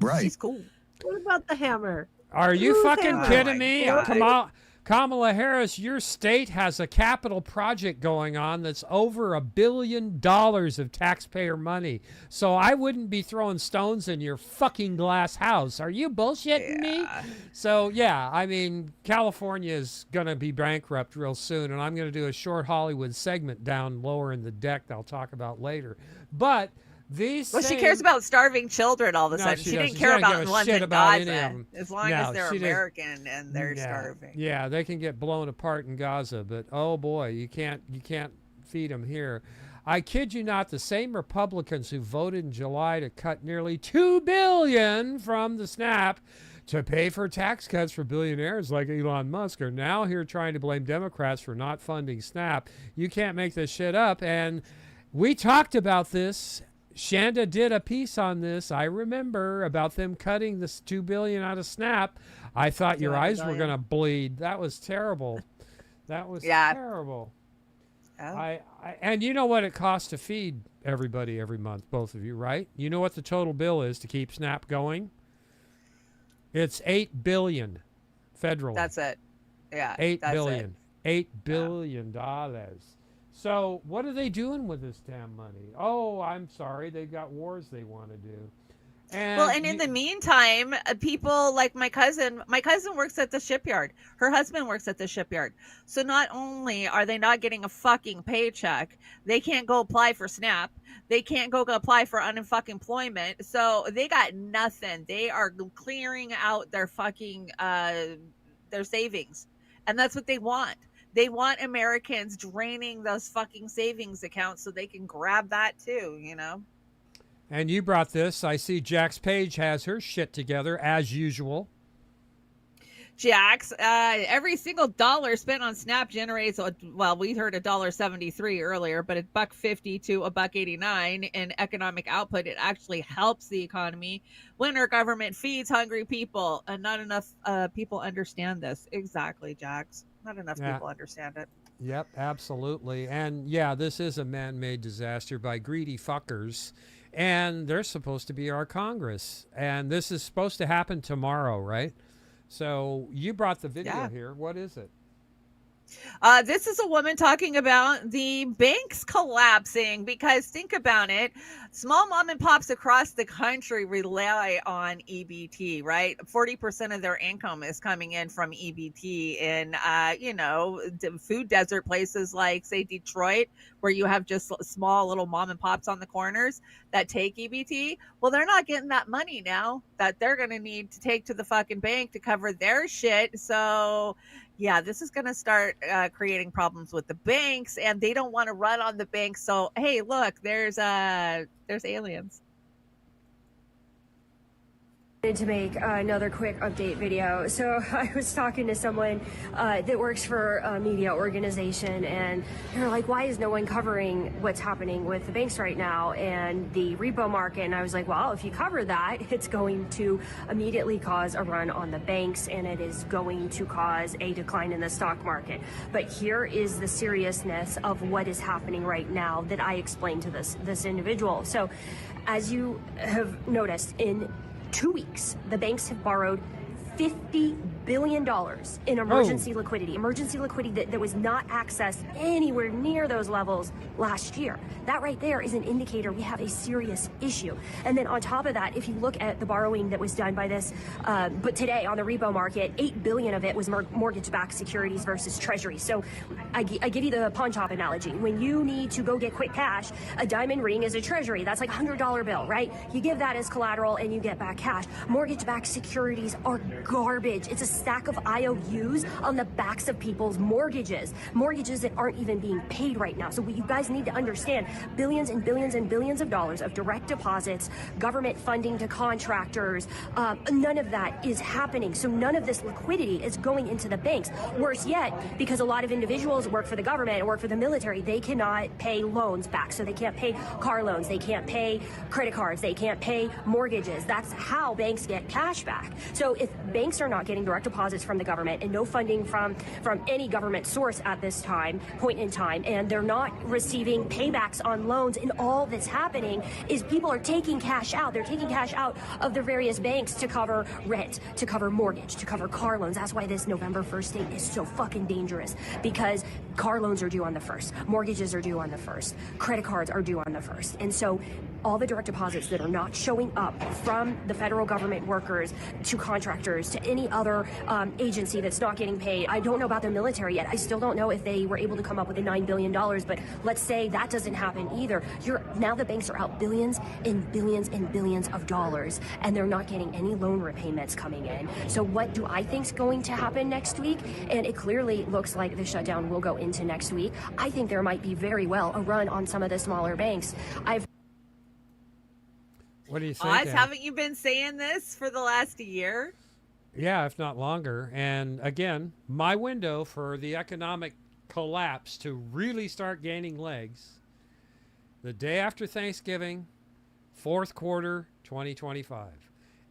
Right. She's cool. What about the hammer? Are you Who's fucking hammer? kidding Oh me? my God. Kamala Harris, your state has a capital project going on that's over $1 billion of taxpayer money. So I wouldn't be throwing stones in your fucking glass house. Are you bullshitting me? So, yeah, I mean, California is going to be bankrupt real soon, and I'm going to do a short Hollywood segment down lower in the deck that I'll talk about later. But these Well, she cares about starving children all of a No, sudden. she She doesn't. didn't She care doesn't about give the a ones shit in about any of Gaza. them. As long No, as they're she didn't. American and they're starving. Yeah, they can get blown apart in Gaza, but oh boy, you can't feed them here. I kid you not, the same Republicans who voted in July to cut nearly $2 billion from the SNAP to pay for tax cuts for billionaires like Elon Musk are now here trying to blame Democrats for not funding SNAP. You can't make this shit up. And we talked about this. Shanda did a piece on this. I remember about them cutting this $2 billion out of SNAP. I thought your eyes were going to bleed. That was terrible. That was terrible. Oh. And you know what it costs to feed everybody every month, both of you, right? You know what the total bill is to keep SNAP going? It's $8 billion federally. That's it. Yeah. $8 that's billion. It. $8 billion dollars. So what are they doing with this damn money? Oh, I'm sorry, they've got wars they want to do. Well, and in the meantime, people like my cousin works at the shipyard. Her husband works at the shipyard. So not only are they not getting a fucking paycheck, they can't go apply for SNAP. They can't go apply for unemployment. So they got nothing. They are clearing out their fucking their savings. And that's what they want. They want Americans draining those fucking savings accounts so they can grab that too, you know? And you brought this. I see Jax Page has her shit together as usual. Jax, every single dollar spent on SNAP generates, well, we heard $1.73 earlier, but $1.50 to $1.89 in economic output. It actually helps the economy when our government feeds hungry people, and not enough people understand this. Exactly, Jax. Not enough people understand it. Yep, absolutely. And yeah, this is a man-made disaster by greedy fuckers. And they're supposed to be our Congress. And this is supposed to happen tomorrow, right? So you brought the video here. What is it? This is a woman talking about the banks collapsing because think about it. Small mom and pops across the country rely on EBT, right? 40% of their income is coming in from EBT in, food desert places like, say, Detroit, where you have just small little mom and pops on the corners that take EBT. Well, they're not getting that money now that they're going to need to take to the fucking bank to cover their shit. So yeah, this is going to start creating problems with the banks, and they don't want to run on the banks. So, hey, look, there's aliens. To make another quick update video. So I was talking to someone that works for a media organization, and they're like, why is no one covering what's happening with the banks right now and the repo market? And I was like, well, if you cover that, it's going to immediately cause a run on the banks, and it is going to cause a decline in the stock market. But here is the seriousness of what is happening right now that I explained to this individual. So as you have noticed, in 2 weeks, the banks have borrowed $50 billion in emergency liquidity that was not accessed anywhere near those levels last year. That right there is an indicator we have a serious issue. And then on top of that, if you look at the borrowing that was done by this, but today on the repo market, $8 billion of it was mortgage-backed securities versus treasuries. So I give you the pawn shop analogy. When you need to go get quick cash, a diamond ring is a treasury. That's like a $100 bill, right? You give that as collateral and you get back cash. Mortgage-backed securities are garbage. It's a stack of IOUs on the backs of people's mortgages that aren't even being paid right now. So what you guys need to understand, billions and billions and billions of dollars of direct deposits, government funding to contractors, none of that is happening. So none of this liquidity is going into the banks. Worse yet, because a lot of individuals work for the government and work for the military, they cannot pay loans back. So they can't pay car loans, they can't pay credit cards, they can't pay mortgages. That's how banks get cash back. So if banks are not getting direct deposits from the government and no funding from any government source at this point in time, and they're not receiving paybacks on loans, and all that's happening is people are taking cash out. They're taking cash out of their various banks to cover rent, to cover mortgage, to cover car loans. That's why this November 1st date is so fucking dangerous, because car loans are due on the 1st, mortgages are due on the 1st, credit cards are due on the 1st. And so all the direct deposits that are not showing up from the federal government workers to contractors to any other agency that's not getting paid. I don't know about the military yet. I still don't know if they were able to come up with the $9 billion, but let's say that doesn't happen either. Now the banks are out billions and billions and billions of dollars, and they're not getting any loan repayments coming in. So what do I think is going to happen next week? And it clearly looks like the shutdown will go into next week. I think there might be very well a run on some of the smaller banks. What do you think? Oz, haven't you been saying this for the last year? Yeah, if not longer. And again, my window for the economic collapse to really start gaining legs, the day after Thanksgiving, fourth quarter 2025.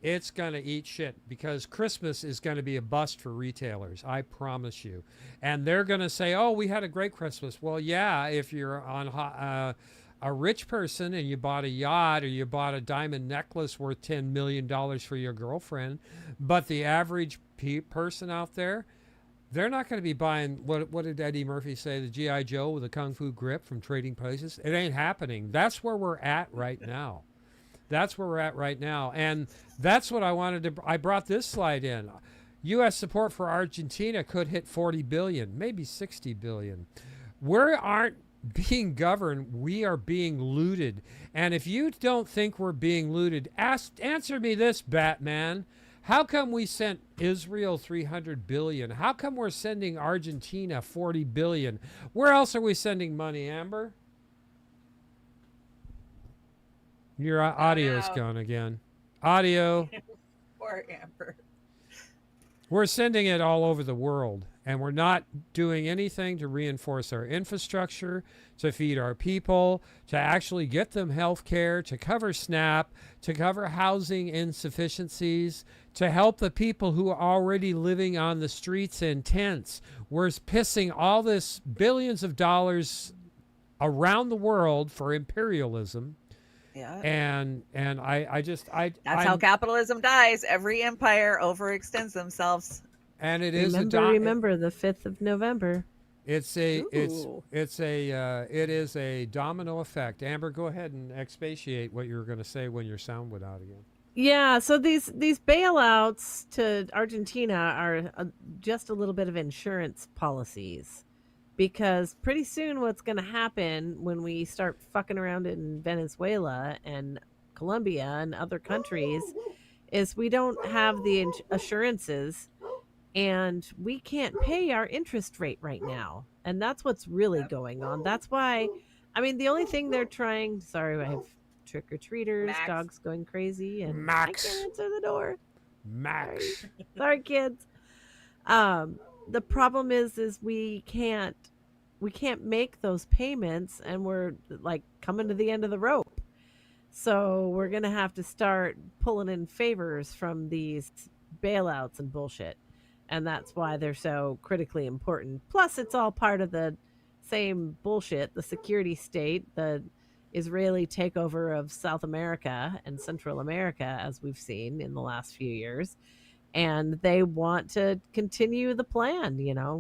It's going to eat shit, because Christmas is going to be a bust for retailers. I promise you. And they're going to say, oh, we had a great Christmas. Well, yeah, if you're on a rich person and you bought a yacht or you bought a diamond necklace worth $10 million for your girlfriend, but the average person out there, they're not going to be buying, what did Eddie Murphy say, the G.I. Joe with a Kung Fu grip from Trading Places? It ain't happening. That's where we're at right now. That's where we're at right now. And that's what I brought this slide in. U.S. support for Argentina could hit 40 billion, maybe 60 billion. We aren't being governed, we are being looted. And if you don't think we're being looted, answer me this, Batman. How come we sent Israel 300 billion? How come we're sending Argentina 40 billion? Where else are we sending money, Amber? Your audio's gone again. Audio. Poor Amber. We're sending it all over the world, and we're not doing anything to reinforce our infrastructure, to feed our people, to actually get them health care, to cover SNAP, to cover housing insufficiencies, to help the people who are already living on the streets in tents. We're pissing all this billions of dollars around the world for imperialism. Yeah. And that's how capitalism dies. Every empire overextends themselves. And it remember the 5th of November. It is a domino effect. Amber, go ahead and expatiate what you were going to say when your sound went out again. Yeah, so these bailouts to Argentina are just a little bit of insurance policies. Because pretty soon what's going to happen when we start fucking around in Venezuela and Colombia and other countries is we don't have the assurances, and we can't pay our interest rate right now. And that's what's really going on. That's why, I mean, the only thing they're trying... Sorry, I have trick or treaters, Max. dogs going crazy, and Max. I can't answer the door. Max. Sorry, kids. The problem is we can't make those payments, and we're like coming to the end of the rope. So we're gonna have to start pulling in favors from these bailouts and bullshit, and that's why they're so critically important. Plus, it's all part of the same bullshit: the security state, the Israeli takeover of South America and Central America, as we've seen in the last few years. And they want to continue the plan. You know,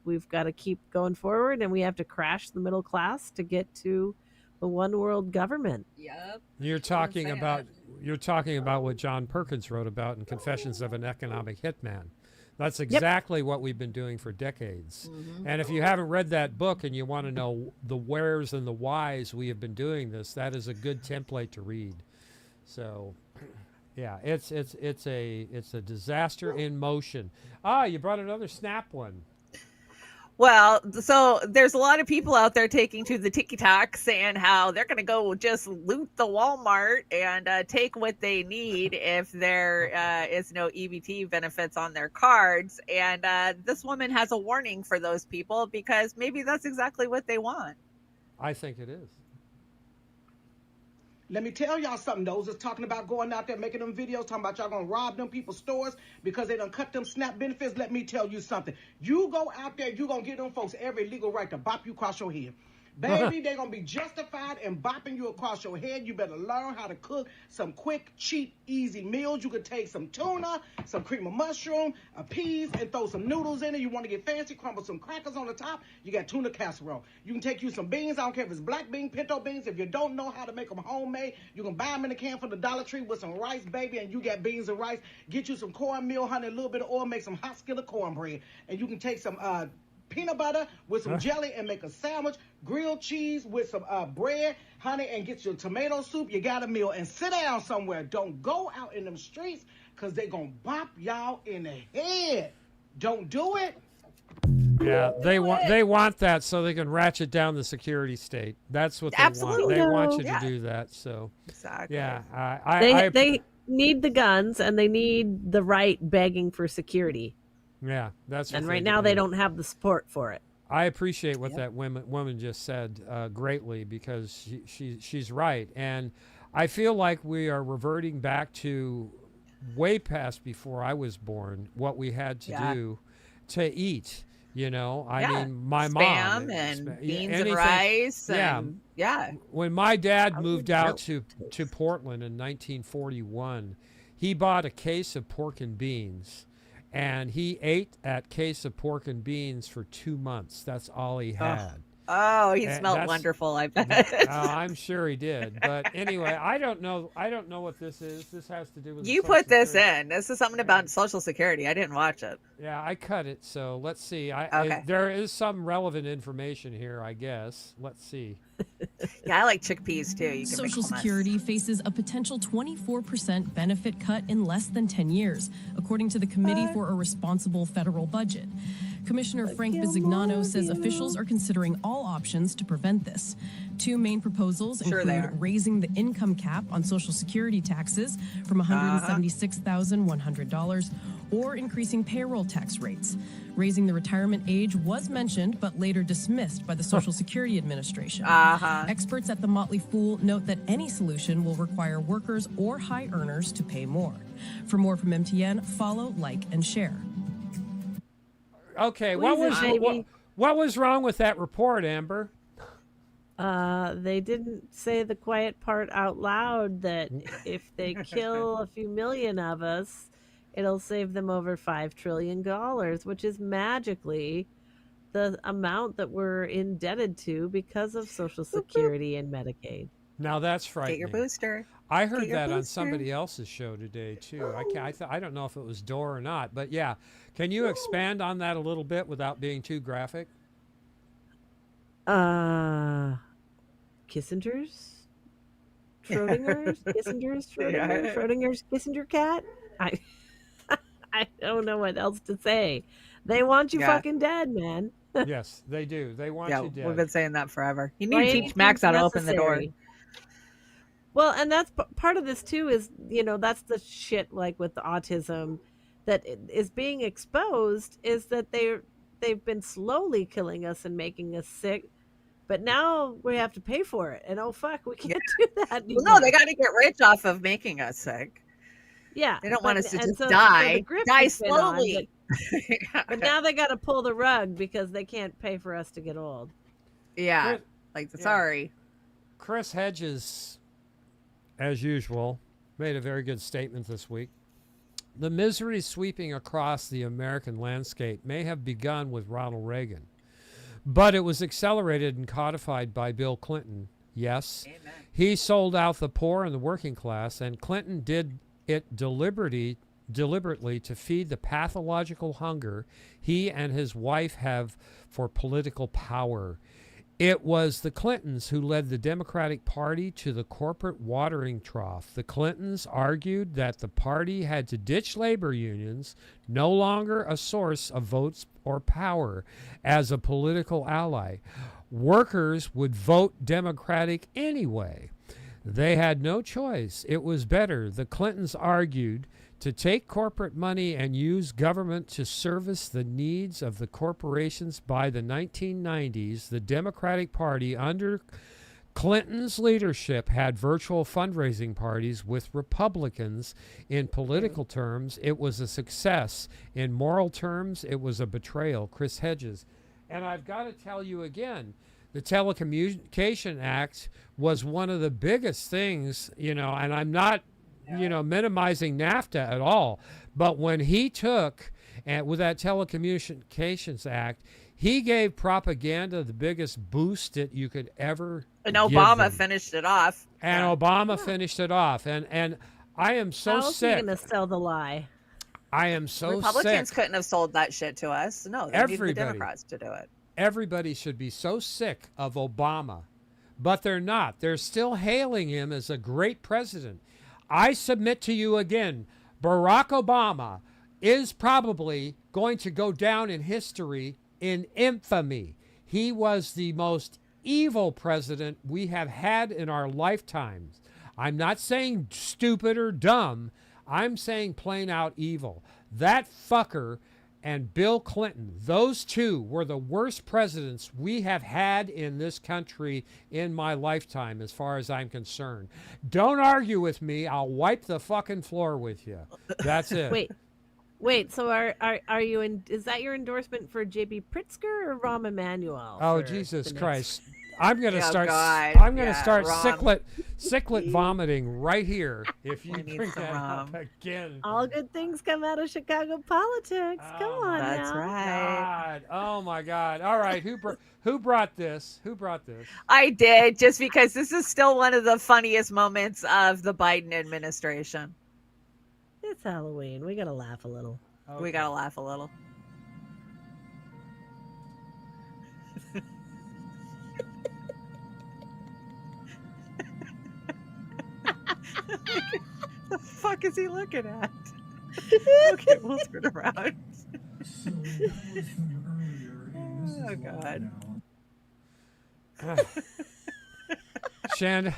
we've got to keep going forward, and we have to crash the middle class to get to the one world government. Yep. You're talking about what John Perkins wrote about in Confessions of an Economic Hitman. That's exactly what we've been doing for decades. And if you haven't read that book and you want to know the wheres and the whys we have been doing this, that is a good template to read. So, yeah, it's a disaster in motion. Ah, you brought another snap one. Well, so there's a lot of people out there taking to the TikTok saying how they're going to go just loot the Walmart and take what they need if there is no EBT benefits on their cards. And this woman has a warning for those people because maybe that's exactly what they want. I think it is. Let me tell y'all something. Those that's talking about going out there making them videos, talking about y'all gonna rob them people's stores because they done cut them SNAP benefits. Let me tell you something. You go out there, you gonna give them folks every legal right to bop you across your head. Baby, they're gonna be justified in bopping you across your head. You better learn how to cook some quick, cheap, easy meals. You could take some tuna, some cream of mushroom, a peas, and throw some noodles in it. You want to get fancy, crumble some crackers on the top. You got tuna casserole. You can take you some beans. I don't care if it's black bean, pinto beans. If you don't know how to make them homemade, you can buy them in a can from the Dollar Tree with some rice, baby, and you got beans and rice. Get you some cornmeal, honey, a little bit of oil, make some hot skillet cornbread. And you can take some peanut butter with some jelly and make a sandwich, grilled cheese with some bread, honey, and get your tomato soup. You got a meal, and sit down somewhere. Don't go out in them streets because they're going to bop y'all in the head. Don't do it. Yeah, they want that so they can ratchet down the security state. That's what they want. They want you to do that. So exactly. Yeah, they need the guns, and they need the right begging for security. Yeah, that's what and right now they don't have the support for it. I appreciate what that woman just said greatly because she's right, and I feel like we are reverting back to way past before I was born what we had to do to eat. You know, I mean, my mom and beans and rice. And, When my dad moved out to Portland in 1941, he bought a case of pork and beans. And he ate that case of pork and beans for 2 months. That's all he had. Oh, he smelled wonderful, I bet. I'm sure he did. But anyway, I don't know what this is. This has to do with you put this in. This is something about Social Security. I didn't watch it. Yeah, I cut it. So let's see. Okay. There is some relevant information here, I guess. Let's see. Yeah, I like chickpeas too. You can Social Security faces a potential 24% benefit cut in less than 10 years, according to the Committee for a Responsible Federal Budget. Commissioner Frank Bisignano says officials are considering all options to prevent this. Two main proposals include raising the income cap on Social Security taxes from $176,100 or increasing payroll tax rates. Raising the retirement age was mentioned, but later dismissed by the Social Security Administration. Experts at the Motley Fool note that any solution will require workers or high earners to pay more. For more from MTN, follow, like, and share. Okay, what was wrong with that report, Amber? They didn't say the quiet part out loud that if they kill a few million of us, it'll save them over $5 trillion, which is magically the amount that we're indebted to because of Social Security and Medicaid. Now that's frightening. Get your booster. I heard that on somebody else's show today too. I don't know if it was Dor or not, but yeah. Can you expand on that a little bit without being too graphic? Kissinger's? Schrodinger's? Schrodinger's Kissinger cat? I don't know what else to say. They want you fucking dead, man. Yes, they do. They want you dead. We've been saying that forever. You need to teach Max how to open the door. Well, and that's part of this too. Is that's the shit like with the autism that is being exposed. Is that they've been slowly killing us and making us sick, but now we have to pay for it. And oh fuck, we can't do that anymore. Well, no, they got to get rich off of making us sick. Yeah, They don't want us to just so die. the grip Die has been on, slowly. but now they got to pull the rug because they can't pay for us to get old. Yeah, sorry. Chris Hedges, as usual, made a very good statement this week. The misery sweeping across the American landscape may have begun with Ronald Reagan, but it was accelerated and codified by Bill Clinton. Yes, Amen. He sold out the poor and the working class, and Clinton did it deliberately to feed the pathological hunger he and his wife have for political power. It was the Clintons who led the Democratic Party to the corporate watering trough. The Clintons argued that the party had to ditch labor unions, no longer a source of votes or power, as a political ally. Workers would vote Democratic anyway. They had no choice. It was better, the Clintons argued, to take corporate money and use government to service the needs of the corporations. By the 1990s, the Democratic Party, under Clinton's leadership, had virtual fundraising parties with Republicans. In political terms, it was a success. In moral terms, it was a betrayal. Chris Hedges. And I've got to tell you again, the Telecommunication Act was one of the biggest things, and I'm not, minimizing NAFTA at all. But when he took, and with that Telecommunications Act, he gave propaganda the biggest boost that you could ever And give Obama them. finished it off. And Obama finished it off. And I am so How else are you sick. gonna sell the lie? I am so Republicans sick. couldn't have sold that shit to us. No, they needed the Everybody. Democrats to do it. Everybody should be so sick of Obama, but they're not. They're still hailing him as a great president. I submit to you again, Barack Obama is probably going to go down in history in infamy. He was the most evil president we have had in our lifetimes. I'm not saying stupid or dumb. I'm saying plain out evil. That fucker and Bill Clinton, those two were the worst presidents we have had in this country in my lifetime, as far as I'm concerned. Don't argue with me. I'll wipe the fucking floor with you. That's it. Wait. So are you in? Is that your endorsement for JB Pritzker or Rahm Emanuel? Oh, for Jesus the next- Christ. I'm gonna start. God. I'm gonna Yeah, start Rahm. cyclet vomiting right here if you need bring some that up Rahm. again. All good things come out of Chicago politics. Come on That's now. right. God. Oh my God. All right. Who brought this? Who brought this? I did, just because this is still one of the funniest moments of the Biden administration. It's Halloween. We gotta laugh a little. We gotta laugh a little. The fuck is he looking at? Okay, we'll turn around. Oh God. Shanda.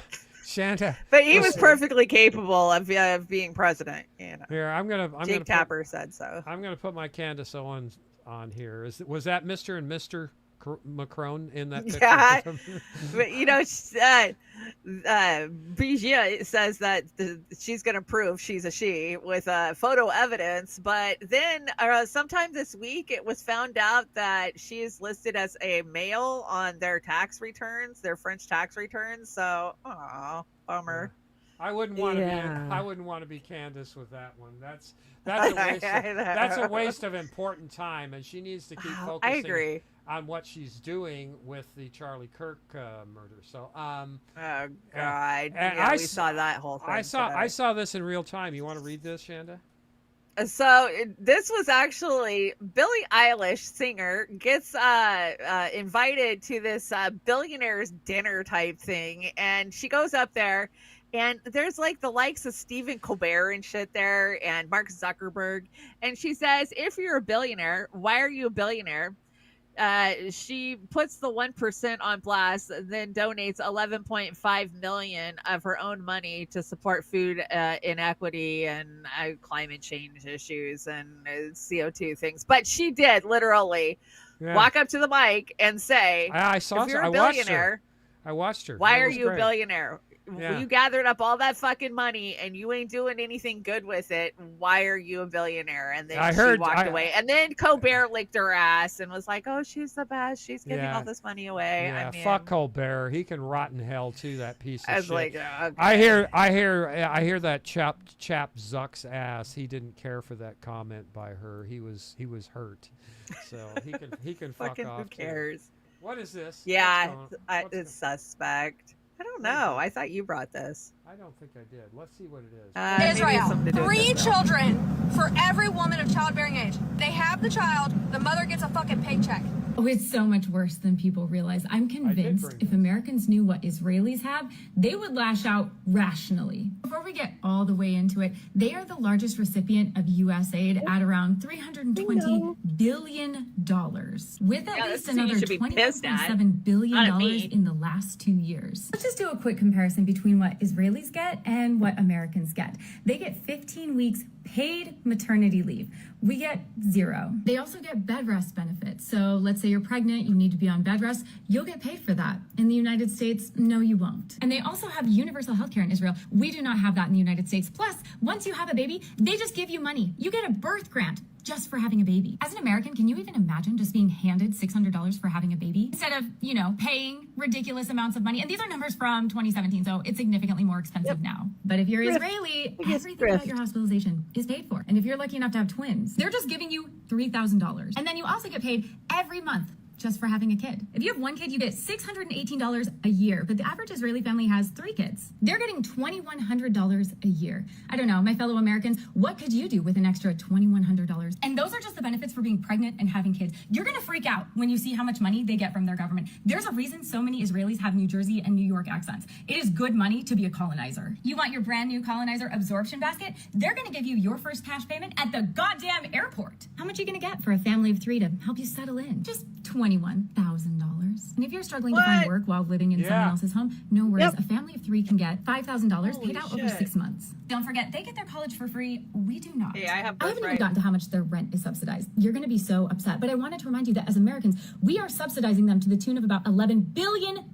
But he was listen. perfectly capable of being president. Here, I'm Jake gonna Tapper said so. I'm gonna put my Candace Owens on here. Was that Mr. and Mr. Macron in that picture? Yeah, but Brigitte says that she's going to prove she's a she with photo evidence. But then sometime this week, it was found out that she is listed as a male on their tax returns, their French tax returns. So, bummer. I wouldn't want to be. I wouldn't want to be Candace with that one. That's a waste. That's a waste of important time, and she needs to keep focusing. I agree. On what she's doing with the Charlie Kirk murder. So, oh God, and we saw that whole thing. I saw this in real time. You want to read this, Shanda? So this was actually Billie Eilish, singer, gets invited to this billionaires dinner type thing, and she goes up there. And there's like the likes of Stephen Colbert and shit there, and Mark Zuckerberg. And she says, if you're a billionaire, why are you a billionaire? She puts the 1% on blast, then donates 11.5 million of her own money to support food inequity and climate change issues and CO2 things. But she did literally walk up to the mic and say, I saw. "If you're a I watched her. billionaire, I watched her. why That are was you a great. billionaire? Yeah. You gathered up all that fucking money and you ain't doing anything good with it. Why are you a billionaire?" And then she walked away. And then Colbert licked her ass and was like, "Oh, she's the best. She's giving all this money away." Yeah, I mean, fuck Colbert. He can rot in hell too. That piece of I was shit. like, okay. I hear that chap Zuck's ass. He didn't care for that comment by her. He was hurt. So he can fuck fucking off. who cares? Too. What is this? Yeah, it's suspect. I don't know. I thought you brought this. I don't think I did. Let's see what it is. Israel, 3 children for every woman of childbearing age. They have the child, the mother gets a fucking paycheck. Oh, it's so much worse than people realize. I'm convinced if Americans knew what Israelis have, they would lash out rationally. Before we get all the way into it, they are the largest recipient of U.S. aid at around $320 billion, with at least another $21.7 billion in the last 2 years. Let's just do a quick comparison between what Israelis get and what Americans get. They get 15 weeks paid maternity leave. We get 0. They also get bed rest benefits. So let's say you're pregnant, you need to be on bed rest, you'll get paid for that. In the United States, no, you won't. And they also have universal health care in Israel. We do not have that in the United States. Plus, once you have a baby, they just give you money. You get a birth grant just for having a baby. As an American, can you even imagine just being handed $600 for having a baby? Instead of, paying ridiculous amounts of money. And these are numbers from 2017, so it's significantly more expensive now. But if you're Israeli, everything about your hospitalization is paid for. And if you're lucky enough to have twins, they're just giving you $3,000. And then you also get paid every month just for having a kid. If you have 1 kid, you get $618 a year, but the average Israeli family has 3 kids. They're getting $2,100 a year. I don't know, my fellow Americans, what could you do with an extra $2,100? And those are just the benefits for being pregnant and having kids. You're gonna freak out when you see how much money they get from their government. There's a reason so many Israelis have New Jersey and New York accents. It is good money to be a colonizer. You want your brand new colonizer absorption basket? They're gonna give you your first cash payment at the goddamn airport. How much are you gonna get for a family of 3 to help you settle in? Just $21,000. And if you're struggling to find work while living in someone else's home, no worries. A family of 3 can get $5,000 paid out over 6 months. Don't forget, they get their college for free. We do not. Yeah, I haven't even gotten to how much their rent is subsidized. You're going to be so upset. But I wanted to remind you that as Americans, we are subsidizing them to the tune of about $11 billion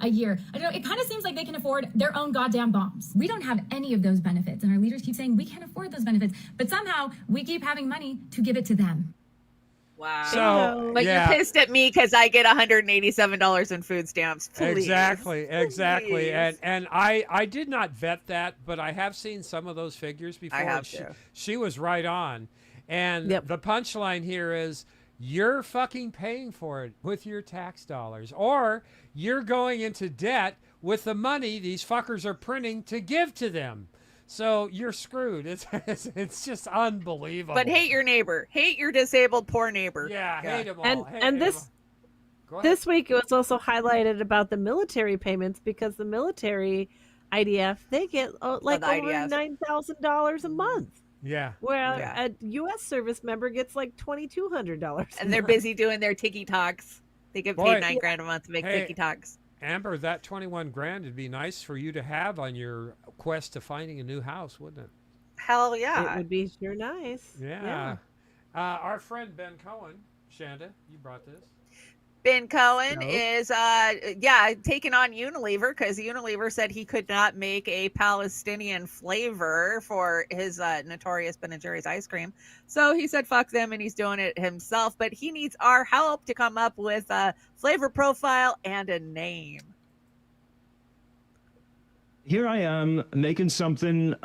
a year. I don't know, it kind of seems like they can afford their own goddamn bombs. We don't have any of those benefits. And our leaders keep saying we can't afford those benefits. But somehow we keep having money to give it to them. Wow. So, but you're pissed at me because I get $187 in food stamps. Please. Exactly. Please. And I did not vet that, but I have seen some of those figures before. I have she was right on. And the punchline here is you're fucking paying for it with your tax dollars, or you're going into debt with the money these fuckers are printing to give to them. So you're screwed. It's just unbelievable. But hate your neighbor. Hate your disabled poor neighbor. Yeah, hate them all. And this week it was also highlighted about the military payments, because the military IDF, they get like over $9,000 a month. Yeah. Where a U.S. service member gets like $2,200. And they're busy doing their tiki-talks. They get paid $9,000 a month to make tiki-talks. Amber, that $21,000 would be nice for you to have on your quest to finding a new house, wouldn't it? Hell yeah. It would be sure nice. Yeah. Our friend Ben Cohen, Shanda, you brought this. Ben Cohen is, taking on Unilever, because Unilever said he could not make a Palestinian flavor for his notorious Ben & Jerry's ice cream. So he said, fuck them, and he's doing it himself. But he needs our help to come up with a flavor profile and a name. Here I am making something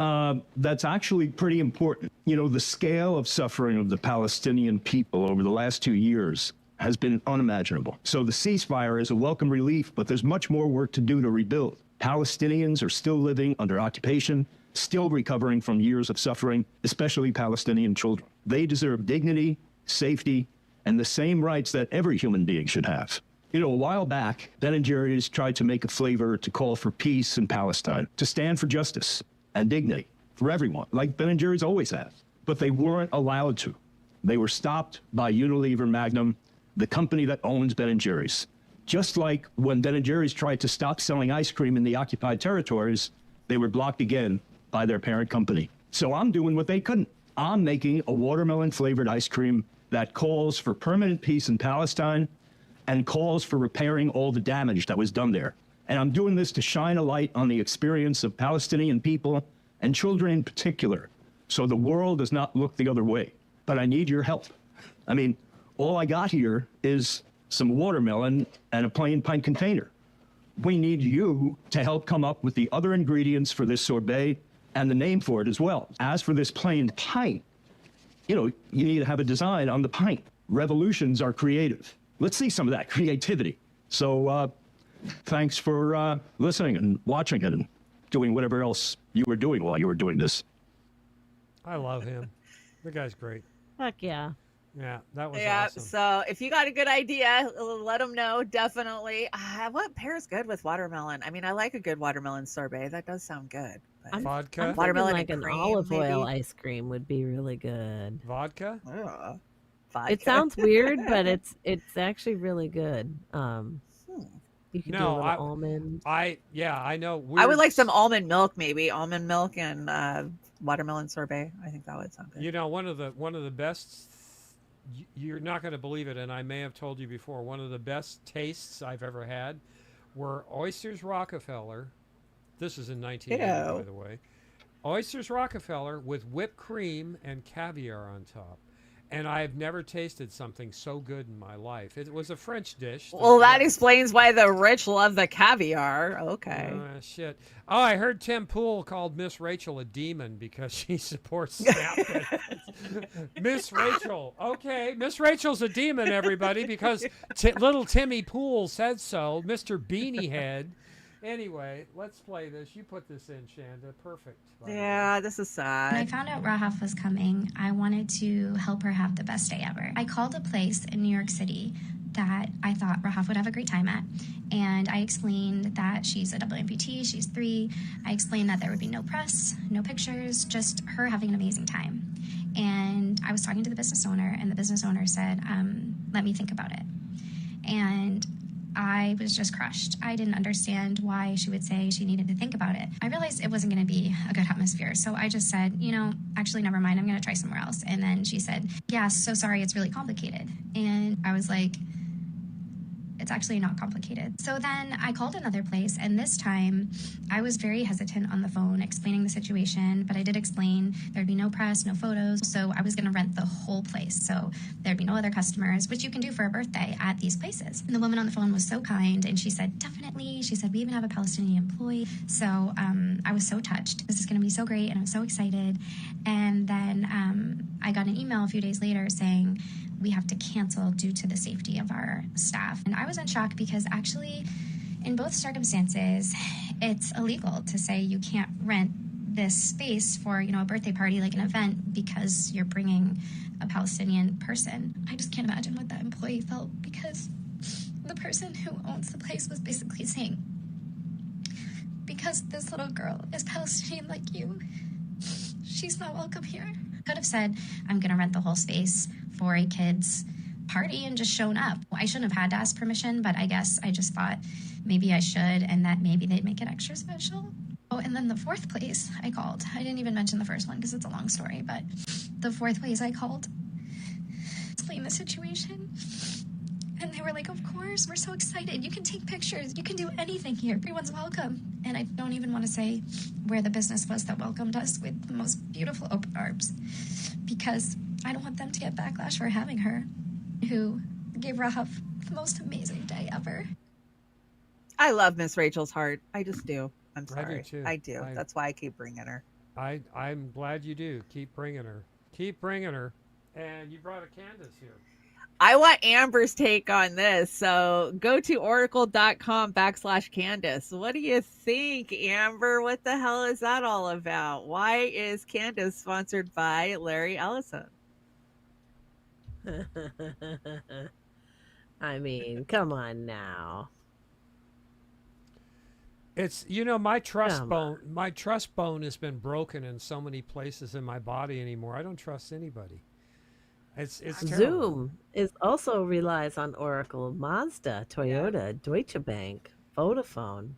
that's actually pretty important. You know, the scale of suffering of the Palestinian people over the last 2 years has been unimaginable. So the ceasefire is a welcome relief, but there's much more work to do to rebuild. Palestinians are still living under occupation, still recovering from years of suffering, especially Palestinian children. They deserve dignity, safety, and the same rights that every human being should have. You know, a while back, Ben & Jerry's tried to make a flavor to call for peace in Palestine, to stand for justice and dignity for everyone, like Ben & Jerry's always has. But they weren't allowed to. They were stopped by Unilever Magnum the company that owns Ben & Jerry's. Just like when Ben & Jerry's tried to stop selling ice cream in the occupied territories, they were blocked again by their parent company. So I'm doing what they couldn't. I'm making a watermelon-flavored ice cream that calls for permanent peace in Palestine and calls for repairing all the damage that was done there. And I'm doing this to shine a light on the experience of Palestinian people and children in particular, so the world does not look the other way. But I need your help. I mean, all I got here is some watermelon and a plain pint container. We need you to help come up with the other ingredients for this sorbet and the name for it as well. As for this plain pint, you need to have a design on the pint. Revolutions are creative. Let's see some of that creativity. So thanks for listening and watching it and doing whatever else you were doing while you were doing this. I love him. The guy's great. Heck yeah. Yeah, that was Yeah, awesome. so if you got a good idea, let them know, definitely. What pairs good with watermelon? I mean, I like a good watermelon sorbet. That does sound good. But Vodka? I'm watermelon like and an cream, olive oil maybe? ice cream would be really good. Vodka? Vodka. It sounds weird, but it's actually really good. You can do a No, little almond. I know. I would like some almond milk, maybe almond milk and watermelon sorbet. I think that would sound good. You know, one of the best. You're not going to believe it, and I may have told you before. One of the best tastes I've ever had were Oysters Rockefeller. This is in 1980, by the way. Oysters Rockefeller with whipped cream and caviar on top. And I've never tasted something so good in my life. It was a French dish. Well, that explains why the rich love the caviar. Okay. Shit. Oh, I heard Tim Pool called Miss Rachel a demon because she supports SNAP benefits. Miss Rachel. Okay, Miss Rachel's a demon, everybody, because little Timmy Pool said so. Mr. Beanie Head. Anyway, let's play this. You put this in, Shanda. Perfect. Yeah, this is sad. When I found out Rahaf was coming, I wanted to help her have the best day ever. I called a place in New York City that I thought Rahaf would have a great time at. And I explained that she's a double amputee, she's 3. I explained that there would be no press, no pictures, just her having an amazing time. And I was talking to the business owner, and the business owner said, let me think about it. And I was just crushed. I didn't understand why she would say she needed to think about it. I realized it wasn't going to be a good atmosphere. So I just said, actually, never mind. I'm going to try somewhere else. And then she said, yeah, so sorry. It's really complicated. And I was like, it's actually not complicated. So then I called another place, and this time I was very hesitant on the phone explaining the situation, but I did explain there'd be no press, no photos, so I was going to rent the whole place, so there'd be no other customers, which you can do for a birthday at these places. And the woman on the phone was so kind, and she said, definitely. She said, we even have a Palestinian employee. So I was so touched. This is going to be so great, and I'm so excited. And then I got an email a few days later saying, we have to cancel due to the safety of our staff. And I was in shock because actually, in both circumstances, it's illegal to say you can't rent this space for, a birthday party, like an event, because you're bringing a Palestinian person. I just can't imagine what that employee felt, because the person who owns the place was basically saying, because this little girl is Palestinian like you, she's not welcome here. Could have said, I'm going to rent the whole space for a kid's party and just shown up. I shouldn't have had to ask permission, but I guess I just thought maybe I should, and that maybe they'd make it extra special. Oh, and then the fourth place I called. I didn't even mention the first one because it's a long story, but the fourth place I called, explained the situation. And they were like, of course, we're so excited. You can take pictures. You can do anything here. Everyone's welcome. And I don't even want to say where the business was that welcomed us with the most beautiful open arms, because I don't want them to get backlash for having her, who gave Rahaf the most amazing day ever. I love Miss Rachel's heart. I just do. I'm sorry. I do too. I do. That's why I keep bringing her. I'm glad you do. Keep bringing her. Keep bringing her. And you brought a Candace here. I want Amber's take on this. So go to oracle.com/Candace. What do you think, Amber? What the hell is that all about? Why is Candace sponsored by Larry Ellison? I mean, come on now. It's my trust bone has been broken in so many places in my body anymore. I don't trust anybody. It's terrible. Zoom is also relies on Oracle, Mazda, Toyota, Deutsche Bank, Vodafone.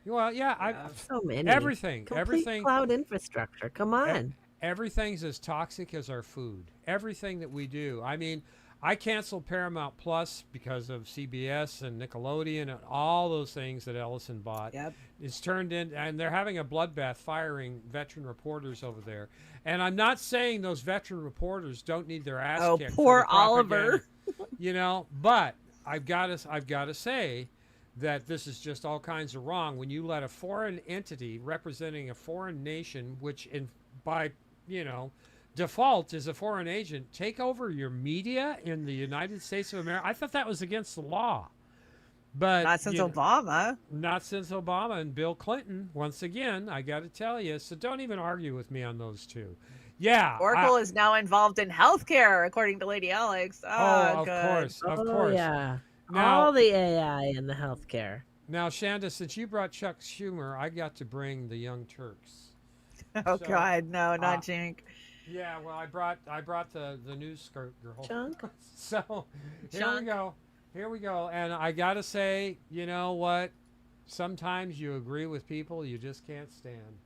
Well, yeah, So many. everything, Complete everything, cloud infrastructure. Come on. everything's as toxic as our food. Everything that we do. I mean, I canceled Paramount Plus because of CBS and Nickelodeon and all those things that Ellison bought. Yep. It's turned in, and they're having a bloodbath firing veteran reporters over there. And I'm not saying those veteran reporters don't need their ass kicked. Poor for the propaganda, Oliver. you know, but I've got to say that this is just all kinds of wrong when you let a foreign entity representing a foreign nation, which by default is a foreign agent, take over your media in the United States of America. I thought that was against the law. But Not since Obama. Not since Obama and Bill Clinton. Once again, I got to tell you. So don't even argue with me on those two. Yeah. Oracle is now involved in healthcare, according to Lady Alex. of good. course. Of Oh, course. yeah. Now, All the AI in the healthcare. Now, Shanda, since you brought Chuck Schumer, I got to bring the Young Turks. Oh, So, God, no, not Jink. Yeah, well, I brought the news skirt girl. Chunk. So here Chunk. we go. Here we go. And I got to say, you know what? Sometimes you agree with people you just can't stand.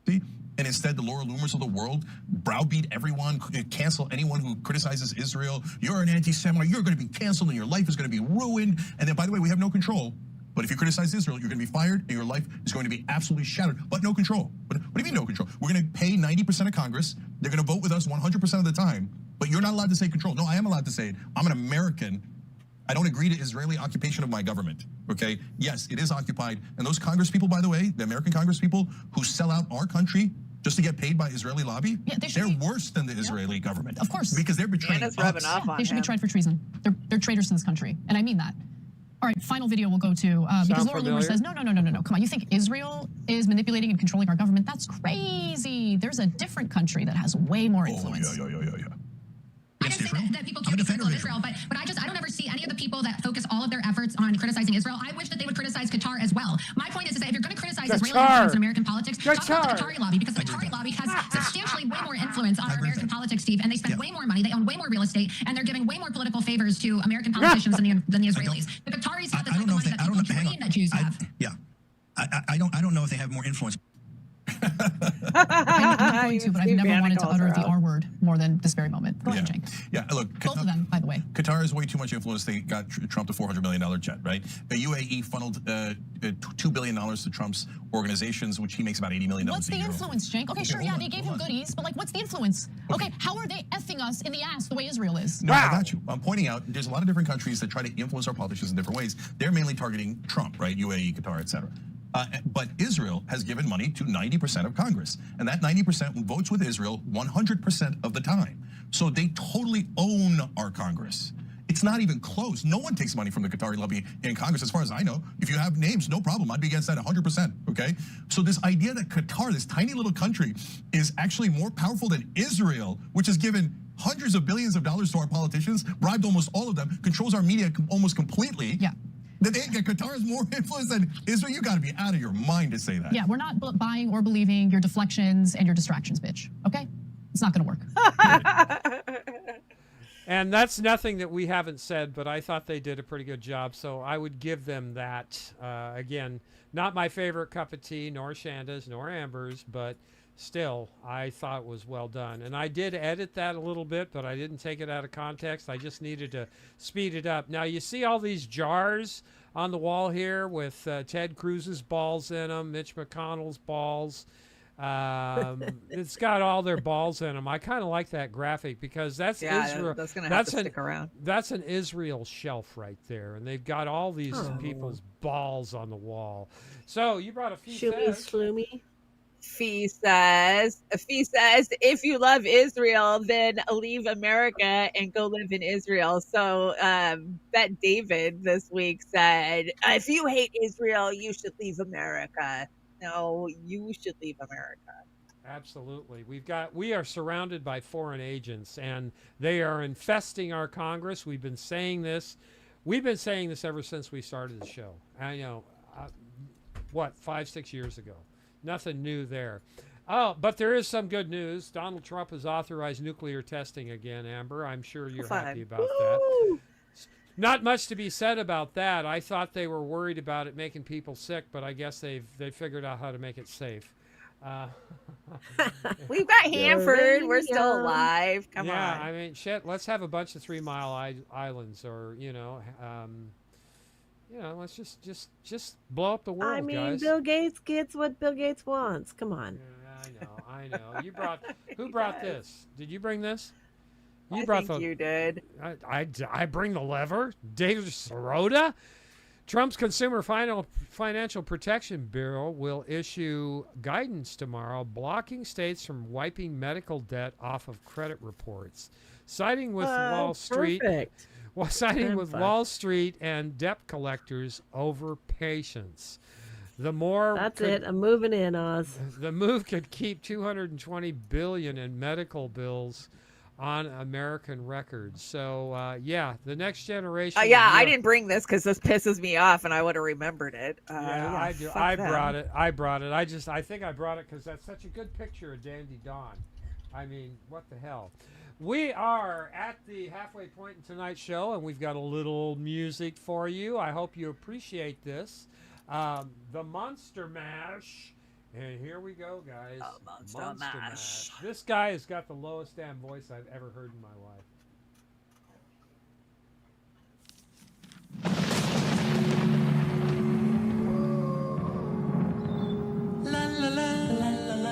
And instead, the Laura Loomers of the world browbeat everyone, cancel anyone who criticizes Israel. You're an anti-Semite. You're going to be canceled, and your life is going to be ruined. And then, by the way, we have no control. But if you criticize Israel, you're going to be fired, and your life is going to be absolutely shattered. But no control. What do you mean no control? We're going to pay 90% of Congress. They're going to vote with us 100% of the time. But you're not allowed to say control. No, I am allowed to say it. I'm an American. I don't agree to Israeli occupation of my government, okay? Yes, it is occupied. And those Congress people, by the way, the American Congress people who sell out our country just to get paid by Israeli lobby, they're worse than the Israeli government. Of course. Because they're betraying Anna's us. rubbing off on They should be him. tried for treason. They're traitors to this country, and I mean that. All right, final video we'll go to because Laura Loomer says, no. Come on, you think Israel is manipulating and controlling our government? That's crazy. There's a different country that has way more influence. Yeah. I didn't say that people can't be critical of Israel, but I don't ever see any of the people that focus all of their efforts on criticizing Israel. I wish that they would criticize Qatar as well. My point is that if you're going to criticize Israeli influence in American politics, talk about the Qatari lobby, because the Qatari lobby has substantially way more influence on our American politics, Steve, and they spend way more money, they own way more real estate, and they're giving way more political favors to American politicians than the Israelis. The Qataris have the type of money that people dream that Jews have. I don't know if they have more influence. I'm not going to, but I've never wanted to utter the R word more than this very moment. Go ahead, Jake. Yeah, look. Both of them, by the way. Qatar has way too much influence. They got Trump a $400 million jet, right? The UAE funneled $2 billion to Trump's organizations, which he makes about $80 million What's the a year. influence, Jake? Okay, sure, they gave him goodies, but what's the influence? Okay, how are they effing us in the ass the way Israel is? No, I got you. I'm pointing out there's a lot of different countries that try to influence our politicians in different ways. They're mainly targeting Trump, right? UAE, Qatar, etc. But Israel has given money to 90% of Congress, and that 90% votes with Israel 100% of the time. So they totally own our Congress. It's not even close. No one takes money from the Qatari lobby in Congress, as far as I know. If you have names, no problem. I'd be against that 100%, okay? So this idea that Qatar, this tiny little country, is actually more powerful than Israel, which has given hundreds of billions of dollars to our politicians, bribed almost all of them, controls our media almost completely. Yeah. That Qatar has more influence than Israel. You got to be out of your mind to say that. Yeah, we're not buying or believing your deflections and your distractions, bitch. Okay? It's not going to work. And that's nothing that we haven't said, but I thought they did a pretty good job, so I would give them that. Again, not my favorite cup of tea, nor Shanda's, nor Amber's, but still, I thought it was well done. And I did edit that a little bit, but I didn't take it out of context. I just needed to speed it up. Now, you see all these jars on the wall here with Ted Cruz's balls in them, Mitch McConnell's balls. It's got all their balls in them. I kind of like that graphic because that's Israel. That's going to have to stick around. That's an Israel shelf right there, and they've got all these people's balls on the wall. So you brought a few. Sloomy. Fee says, if you love Israel, then leave America and go live in Israel. So that David this week said, if you hate Israel, you should leave America. No, you should leave America. Absolutely. We are surrounded by foreign agents, and they are infesting our Congress. We've been saying this ever since we started the show. I know, 5-6 years ago. Nothing new there. Oh, but there is some good news. Donald Trump has authorized nuclear testing again, Amber. I'm sure you're happy about that. Not much to be said about that. I thought they were worried about it making people sick, but I guess they figured out how to make it safe. We've got Hanford. We're still alive. Come on. Yeah, I mean, shit. Let's have a bunch of 3 Mile Islands, or let's just blow up the world, I mean, guys. Bill Gates gets what Bill Gates wants. Come on. I know. Who brought this? Did you bring this? I think you did. I bring the lever. David Sirota. Trump's Consumer Financial Protection Bureau will issue guidance tomorrow blocking states from wiping medical debt off of credit reports, siding with Wall Street. Siding with Wall Street and debt collectors over patience. That's it. I'm moving in, Oz. The move could keep $220 billion in medical bills on American records. So, the next generation. I didn't bring this because this pisses me off, and I would have remembered it. I do. I brought it. I think I brought it because that's such a good picture of Dandy Dawn. I mean, what the hell? We are at the halfway point in tonight's show, and we've got a little music for you. I hope you appreciate this. The Monster Mash. And here we go, guys. Monster Mash. This guy has got the lowest damn voice I've ever heard in my life. La la la la la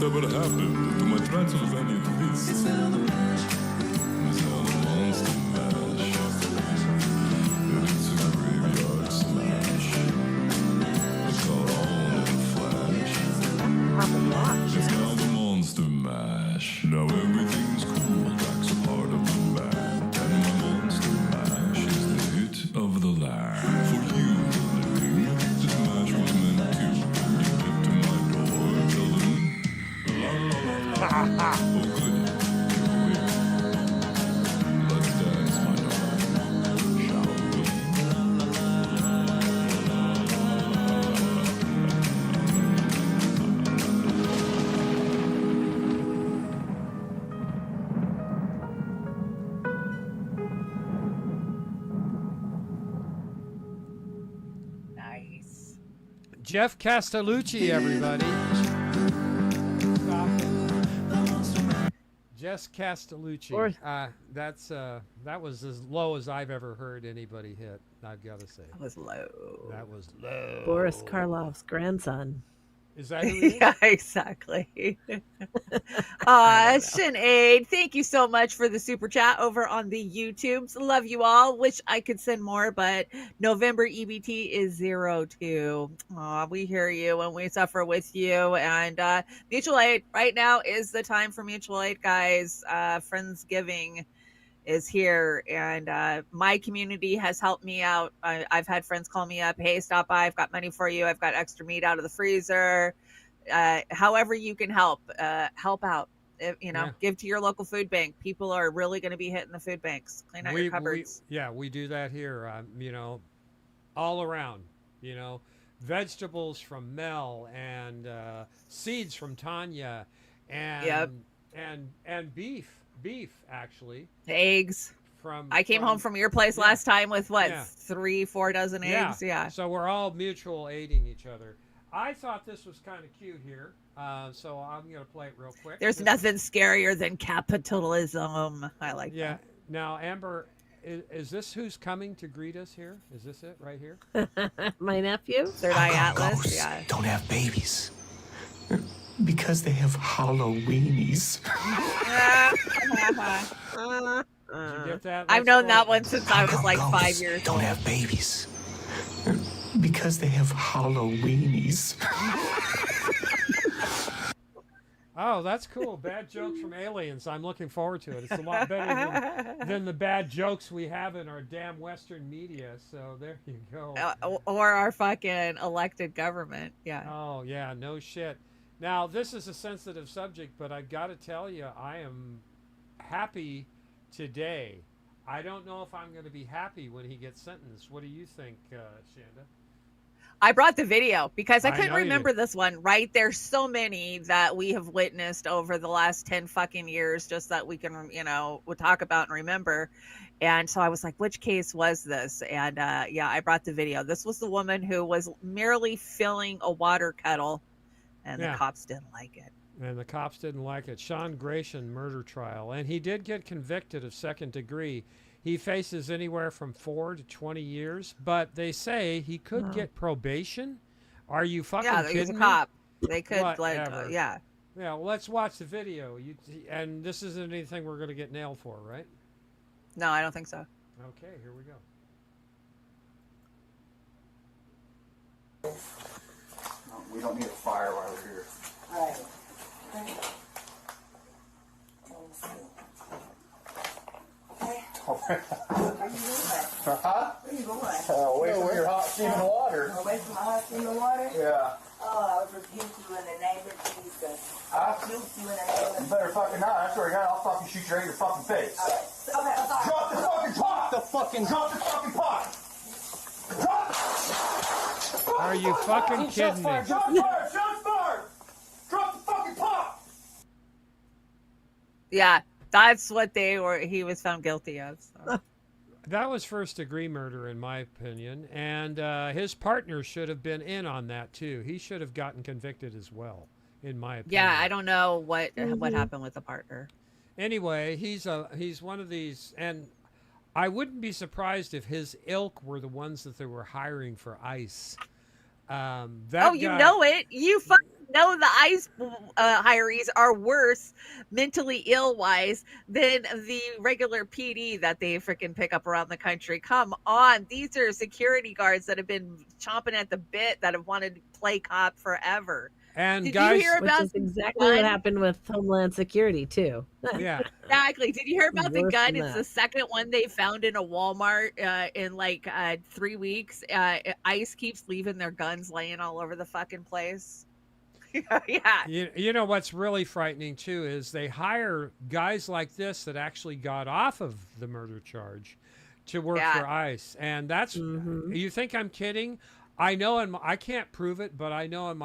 whatever happened to my Transylvania twist? It's now the monster mash. It's a graveyard smash. It's caught on in a flash. It's now the monster mash. Now everything's cool. Jack's a part of the band. And my monster mash is the hit of the lair. For you, the living, this mash was meant to. When you get to my door, tell them, la la la la. Oh, good. Jeff Castellucci, everybody. Jess Castellucci. That was as low as I've ever heard anybody hit. I've got to say. That was low. That was low. Boris Karloff's grandson. Is that who he is? Yeah, exactly. Sinead, thank you so much for the super chat over on the YouTubes. Love you all. Wish I could send more, but November EBT is 02. Aw, we hear you and we suffer with you. And mutual aid right now is the time for mutual aid, guys. Friendsgiving is here, and my community has helped me out. I've had friends call me up, hey, stop by, I've got money for you, I've got extra meat out of the freezer. However you can help out. Give to your local food bank. People are really going to be hitting the food banks. Clean out your cupboards. We do that here, all around. Vegetables from Mel, and seeds from Tanya, and beef actually, eggs I came home from your place last time with 3-4 dozen eggs. So we're all mutual aiding each other. I thought this was kind of cute here, so I'm gonna play it real quick. There's nothing scarier than capitalism. I like that. Now, Amber, is this who's coming to greet us here? Is this it right here? My nephew? Third Eye Atlas. Yeah. Don't have babies. Because they have Halloweenies. Did you get that? I've known that one since I was like 5 years old. Don't have babies. Because they have Halloweenies. Oh, that's cool. Bad jokes from aliens. I'm looking forward to it. It's a lot better than the bad jokes we have in our damn Western media. So there you go. Or our fucking elected government. Yeah. Oh, yeah. No shit. Now, this is a sensitive subject, but I've got to tell you, I am happy today. I don't know if I'm going to be happy when he gets sentenced. What do you think, Shanda? I brought the video because I couldn't remember this one, right? There's so many that we have witnessed over the last 10 fucking years just that we can, we'll talk about and remember. And so I was like, which case was this? And I brought the video. This was the woman who was merely filling a water kettle, and the cops didn't like it. And the cops didn't like it. Sean Gratian murder trial. And he did get convicted of second degree. He faces anywhere from 4 to 20 years, but they say he could get probation. Are you fucking kidding me? Yeah, he's a cop. They could, Yeah, well, let's watch the video. And this isn't anything we're going to get nailed for, right? No, I don't think so. Okay, here we go. We don't need a fire while we're here. Right. Where are you going? Huh? Where are you going? Away from your hot steaming water. Away from my hot steaming water? Yeah. Oh, I rebuke you in the name of Jesus. I rebuke you in the name of Jesus. You better fucking not. I swear to God, I'll fucking shoot you right in your fucking face. All right. Okay, I'm sorry. Drop the fucking pot! Drop the fucking pot! Are you fucking kidding me? Shots fired! Shots fired! Drop the fucking pot! Yeah, that's what he was found guilty of. So. That was first degree murder, in my opinion. And his partner should have been in on that, too. He should have gotten convicted as well, in my opinion. Yeah, I don't know what happened with the partner. Anyway, he's one of these, and I wouldn't be surprised if his ilk were the ones that they were hiring for ICE. You know it. You fucking know the ICE hirees are worse mentally ill-wise than the regular PD that they freaking pick up around the country. Come on. These are security guards that have been chomping at the bit that have wanted to play cop forever. And Did guys, you hear about which is exactly what happened with Homeland Security too. Yeah, exactly. Did you hear about the Worse gun? than It's that. the second one they found in a Walmart in like 3 weeks. ICE keeps leaving their guns laying all over the fucking place. Yeah. You know what's really frightening too is they hire guys like this that actually got off of the murder charge to work for ICE, and that's you think I'm kidding? I know, I can't prove it, but I know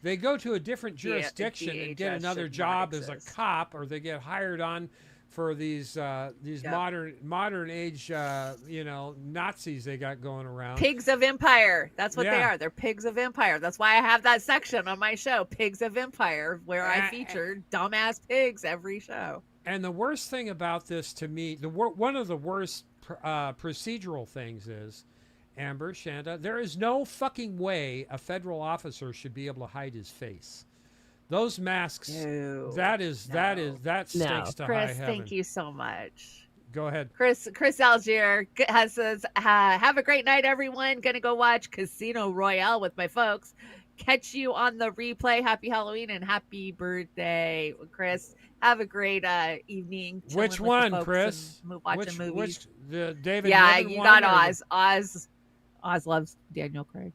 they go to a different jurisdiction and get another job as a cop, or they get hired on for these modern age Nazis they got going around. Pigs of Empire. That's what they Yeah. are. They're pigs of empire. That's why I have that section on my show, Pigs of Empire, where I feature dumbass pigs every show. And the worst thing about this to me, one of the worst procedural things is, Amber, Shanda, there is no fucking way a federal officer should be able to hide his face. Those masks, that stinks to Chris, high heaven. thank you so much. Go ahead. Chris Algier says, have a great night, everyone. Gonna go watch Casino Royale with my folks. Catch you on the replay. Happy Halloween and happy birthday, Chris. Have a great evening. Which one, Chris? Watching movies. The David Yeah, Niven you one got or Oz. Oz loves Daniel Craig.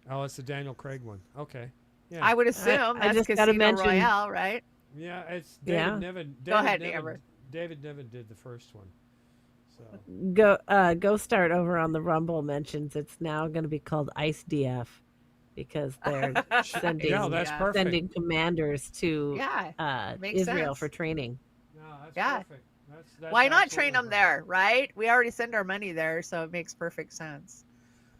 Oh, it's the Daniel Craig one. Okay. Yeah. I would assume I that's just gotta Casino mention- Royale, right? Yeah, it's David Niven. Go ahead, Amber. David Niven did the first one. So Go Start over on the Rumble mentions it's now going to be called ICE-DF because they're sending that's perfect. sending commanders to makes Israel sense. for training. No, that's Yeah. perfect. That's Why not absolutely train them there, right? We already send our money there, so it makes perfect sense.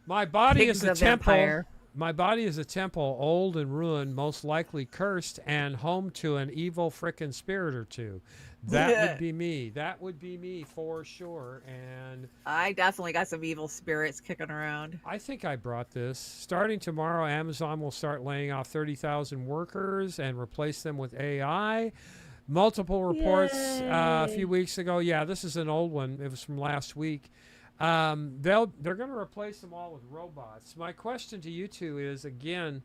My body Pigs is a of temple. Empire. My body is a temple, old and ruined, most likely cursed, and home to an evil frickin' spirit or two. That would be me. That would be me for sure. And I definitely got some evil spirits kicking around. I think I brought this. Starting tomorrow, Amazon will start laying off 30,000 workers and replace them with AI. Multiple reports a few weeks ago. Yeah, this is an old one. It was from last week. They're going to replace them all with robots. My question to you two is, again,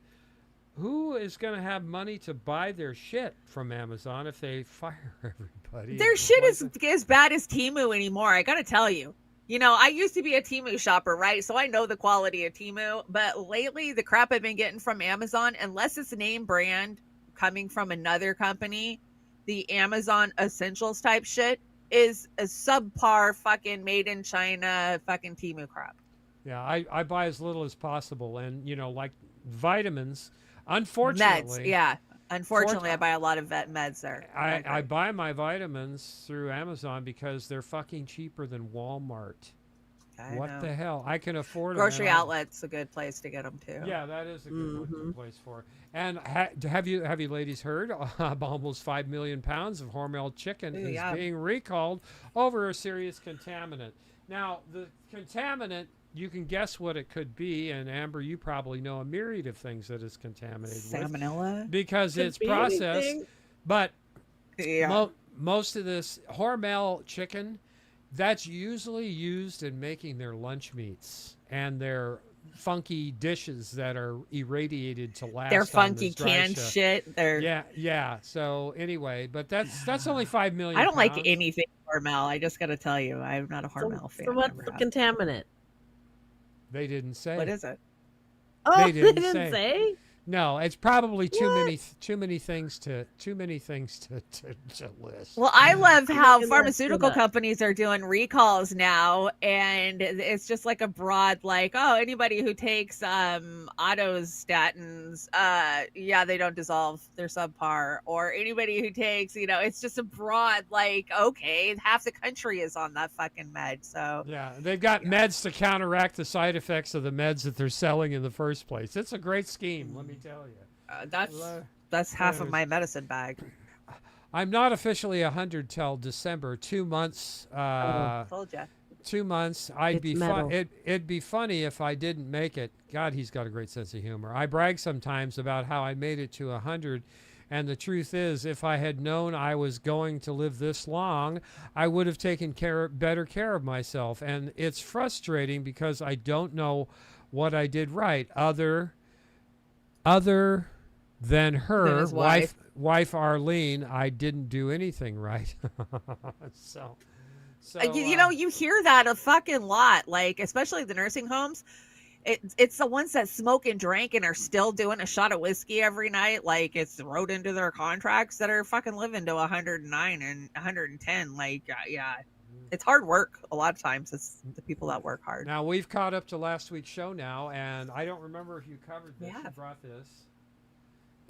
who is going to have money to buy their shit from Amazon if they fire everybody? Their shit is as bad as Temu anymore. I got to tell you. You know, I used to be a Temu shopper, right? So I know the quality of Temu. But lately, the crap I've been getting from Amazon, unless it's a name brand coming from another company, the Amazon Essentials type shit is a subpar fucking made in China fucking Temu crap. Yeah, I buy as little as possible. And, like vitamins, unfortunately. Meds, yeah. Unfortunately, I buy a lot of vet meds there. I buy my vitamins through Amazon because they're fucking cheaper than Walmart. What the hell? I can afford them. Grocery outlet's a good place to get them too. Yeah, that is a good place for. And have you ladies heard? Almost 5 million pounds of Hormel chicken is being recalled over a serious contaminant. Now, the contaminant, you can guess what it could be, and Amber, you probably know a myriad of things that it's contaminated Salmonella? with because Could it's be processed. anything. But most of this Hormel chicken, that's usually used in making their lunch meats and their funky dishes that are irradiated to last. Their on funky this dry canned stuff. shit. Yeah. So anyway, but that's only 5 million. I don't like pounds. anything Hormel. I just got to tell you, I'm not a Hormel fan. So what's the contaminant? They didn't say. What is it? Oh, They didn't say. No, it's probably too many things to list. Well, I love how Look at pharmaceutical that. companies are doing recalls now, and it's just like a broad, like, oh, anybody who takes autostatins, they don't dissolve, they're subpar, or anybody who takes, it's just a broad, like, okay, half the country is on that fucking med, so Yeah, they've got meds to counteract the side effects of the meds that they're selling in the first place. It's a great scheme, let me tell you. that's half of my medicine bag. I'm not officially 100 till December. 2 months. Told ya. 2 months. It'd be funny if I didn't make it. God, he's got a great sense of humor. I brag sometimes about how I made it to 100. And the truth is, if I had known I was going to live this long, I would have taken better care of myself. And it's frustrating because I don't know what I did right. Other than her his wife. wife Arlene, I didn't do anything right. so you hear that a fucking lot, like especially the nursing homes. It's the ones that smoke and drink and are still doing a shot of whiskey every night, like it's wrote into their contracts, that are fucking living to 109 and 110. Like, it's hard work. A lot of times it's the people that work hard. Now we've caught up to last week's show now, and I don't remember if you covered this. You brought this.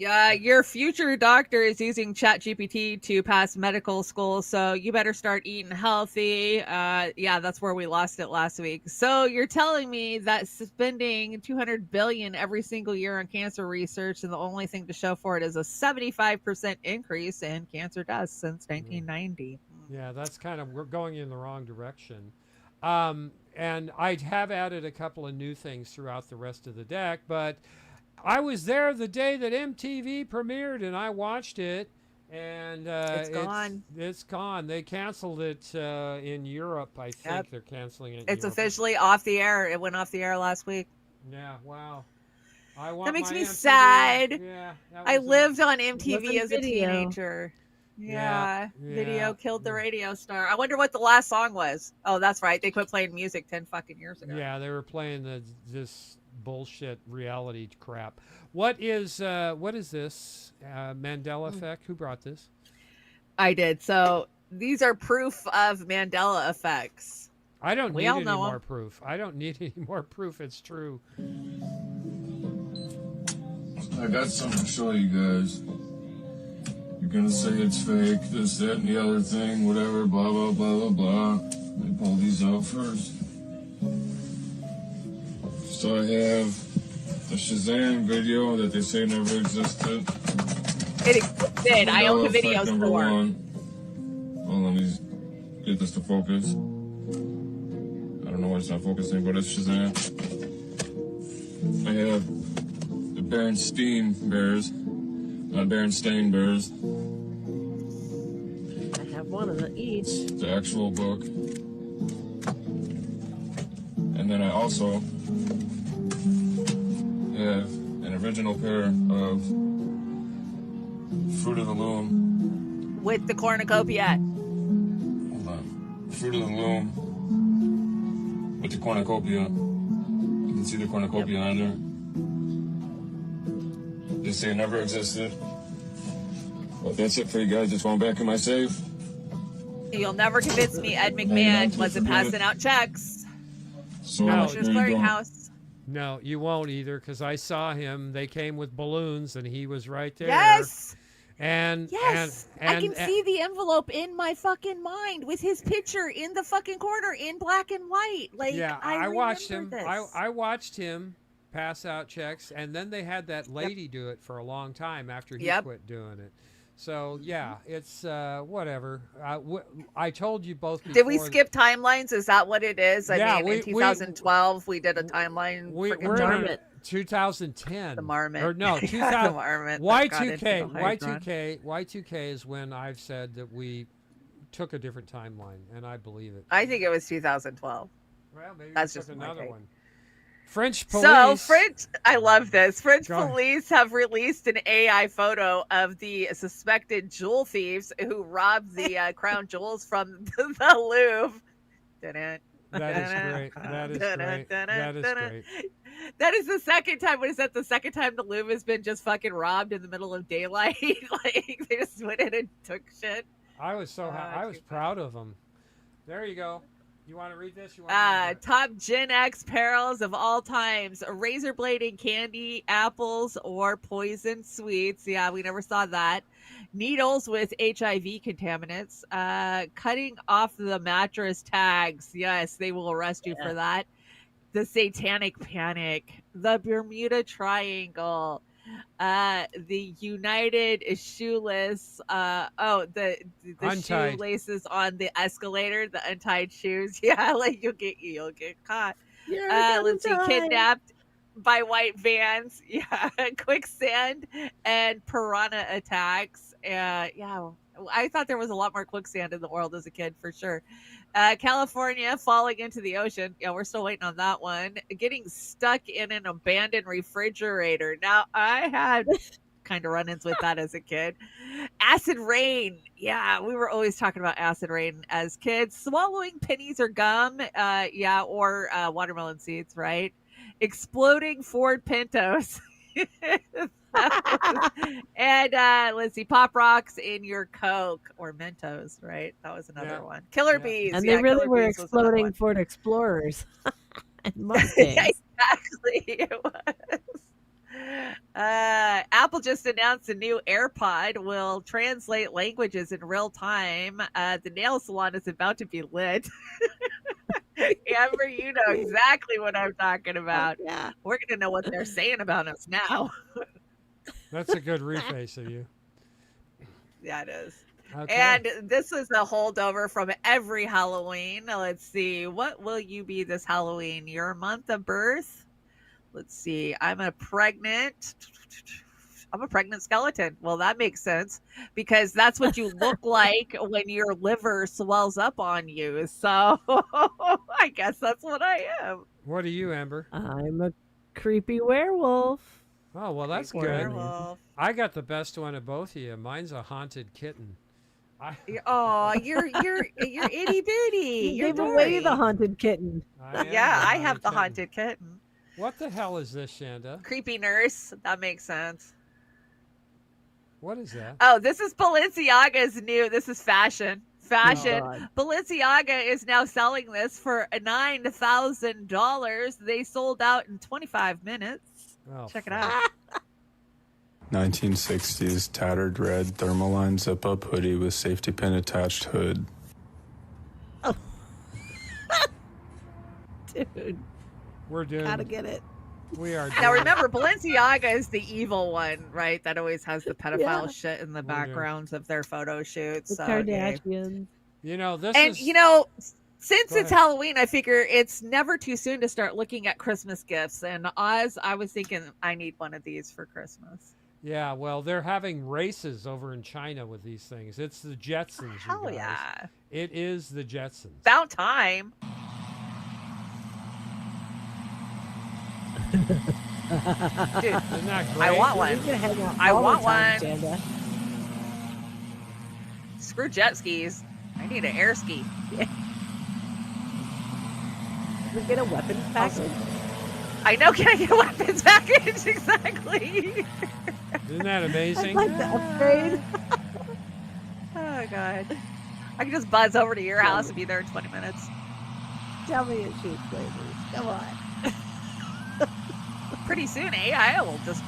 Yeah, your future doctor is using ChatGPT to pass medical school, so you better start eating healthy. Yeah, that's where we lost it last week. So you're telling me that spending $200 billion every single year on cancer research, and the only thing to show for it is a 75% increase in cancer deaths since 1990. Yeah, that's we're going in the wrong direction. And I have added a couple of new things throughout the rest of the deck, but I was there the day that MTV premiered, and I watched it, and it's gone. It's gone. They canceled it in Europe. I think they're canceling it. It's officially off the air. It went off the air last week. Yeah. Wow. That makes me MTV. sad. Yeah. I lived on MTV as a teenager. Yeah. Video killed the radio star. I wonder what the last song was. Oh, that's right. They quit playing music 10 fucking years ago. Yeah, they were playing this bullshit reality crap. What is this Mandela effect? Who brought this? I did. So these are proof of Mandela effects. I don't need any more proof. I don't need any more proof. It's true. I got something to show you guys. You're gonna say it's fake, this, that, and the other thing, whatever, blah, blah, blah, blah, blah. Let me pull these out first. So I have the Shazam video that they say never existed. It existed. I own the video store. Well, let me get this to focus. I don't know why it's not focusing, but it's Shazam. I have the Berenstain Bears. Not Berenstain Bears. I have one of each. The actual book. And then I also have an original pair of Fruit of the Loom. With the cornucopia. Hold on. Fruit of the Loom. With the cornucopia. You can see the cornucopia on there. They say it never existed. Well, that's it for you guys. Just going back in my safe. You'll never convince me Ed McMahon wasn't passing out checks. So, Publishers Clearinghouse. No, you won't either, because I saw him. They came with balloons, and he was right there. Yes. And yes, I can see the envelope in my fucking mind with his picture in the fucking corner in black and white. Like, yeah, I watched him. this. I watched him pass out checks, and then they had that lady do it for a long time after he quit doing it. So yeah, it's whatever. I told you both before. Did we skip timelines? Is that what it is? I mean, in 2012 we did a timeline. We're in 2010. The marmot. Or no, 2000. The marmot. Y2K is when I've said that we took a different timeline, and I believe it. I think it was 2012. Well, maybe that's we took just another one. French police. So I love this. French police have released an AI photo of the suspected jewel thieves who robbed the crown jewels from the Louvre. That is great. That is great. That is great. That is the second time. What is that? The second time the Louvre has been just fucking robbed in the middle of daylight. Like they just went in and took shit. I was so I was proud of them. There you go. You want to read this? Top Gen X perils of all times: razor blading candy, apples, or poison sweets. Yeah, we never saw that. Needles with HIV contaminants. Cutting off the mattress tags. Yes, they will arrest you for that. The Satanic Panic. The Bermuda Triangle. The United Shoeless. The shoelaces on the escalator, the untied shoes. Yeah, like you'll get caught. Let's see, kidnapped by white vans. Yeah, quicksand and piranha attacks. Yeah, I thought there was a lot more quicksand in the world as a kid for sure. California falling into the ocean. Yeah, we're still waiting on that one. Getting stuck in an abandoned refrigerator. Now, I had kind of run-ins with that as a kid. Acid rain. Yeah, we were always talking about acid rain as kids. Swallowing pennies or gum. Or watermelon seeds, right? Exploding Ford Pintos. And let's see, Pop Rocks in your Coke or Mentos, right? That was another one. Killer bees. And they really were exploding Ford Explorers and Mustangs. Exactly. It was. Apple just announced a new AirPod will translate languages in real time. The nail salon is about to be lit. Amber, you know exactly what I'm talking about. Yeah. We're going to know what they're saying about us now. That's a good reface of you. Yeah, it is. Okay. And this is a holdover from every Halloween. Now, let's see. What will you be this Halloween? Your month of birth? Let's see. I'm a pregnant skeleton. Well, that makes sense because that's what you look like when your liver swells up on you. So I guess that's what I am. What are you, Amber? I'm a creepy werewolf. Oh, well, that's Creepy good. werewolf. I got the best one of both of you. Mine's a haunted kitten. Oh, you're itty bitty. You gave away the haunted kitten. I have the haunted kitten. What the hell is this, Shanda? Creepy nurse. That makes sense. What is that? Oh, this is Balenciaga's new. This is fashion. God. Balenciaga is now selling this for $9,000. They sold out in 25 minutes. Oh, Check it out. 1960s tattered red thermaline zip-up hoodie with safety pin attached hood. Dude. We're doing. Gotta get it. We are. Now remember, Balenciaga is the evil one, right? That always has the pedophile shit in the backgrounds of their photo shoots. The So, Kardashians. You know, this and is. you know, since Go it's ahead. Halloween, I figure it's never too soon to start looking at Christmas gifts. And Oz, I was thinking I need one of these for Christmas. Yeah, well, they're having races over in China with these things. It's the Jetsons. Hell you guys. yeah. It is the Jetsons. About time. Dude, Isn't that great? I want one. You can hang out I all the want time, one. Shanda. Screw jet skis. I need an air ski. We get a weapons package. I know. Can I get a weapons package? Exactly. Isn't that amazing? I'd like the upgrade. Oh god. I can just buzz over to your house and be there in 20 minutes. Tell me it shoots lasers. Come on. Pretty soon, AI will just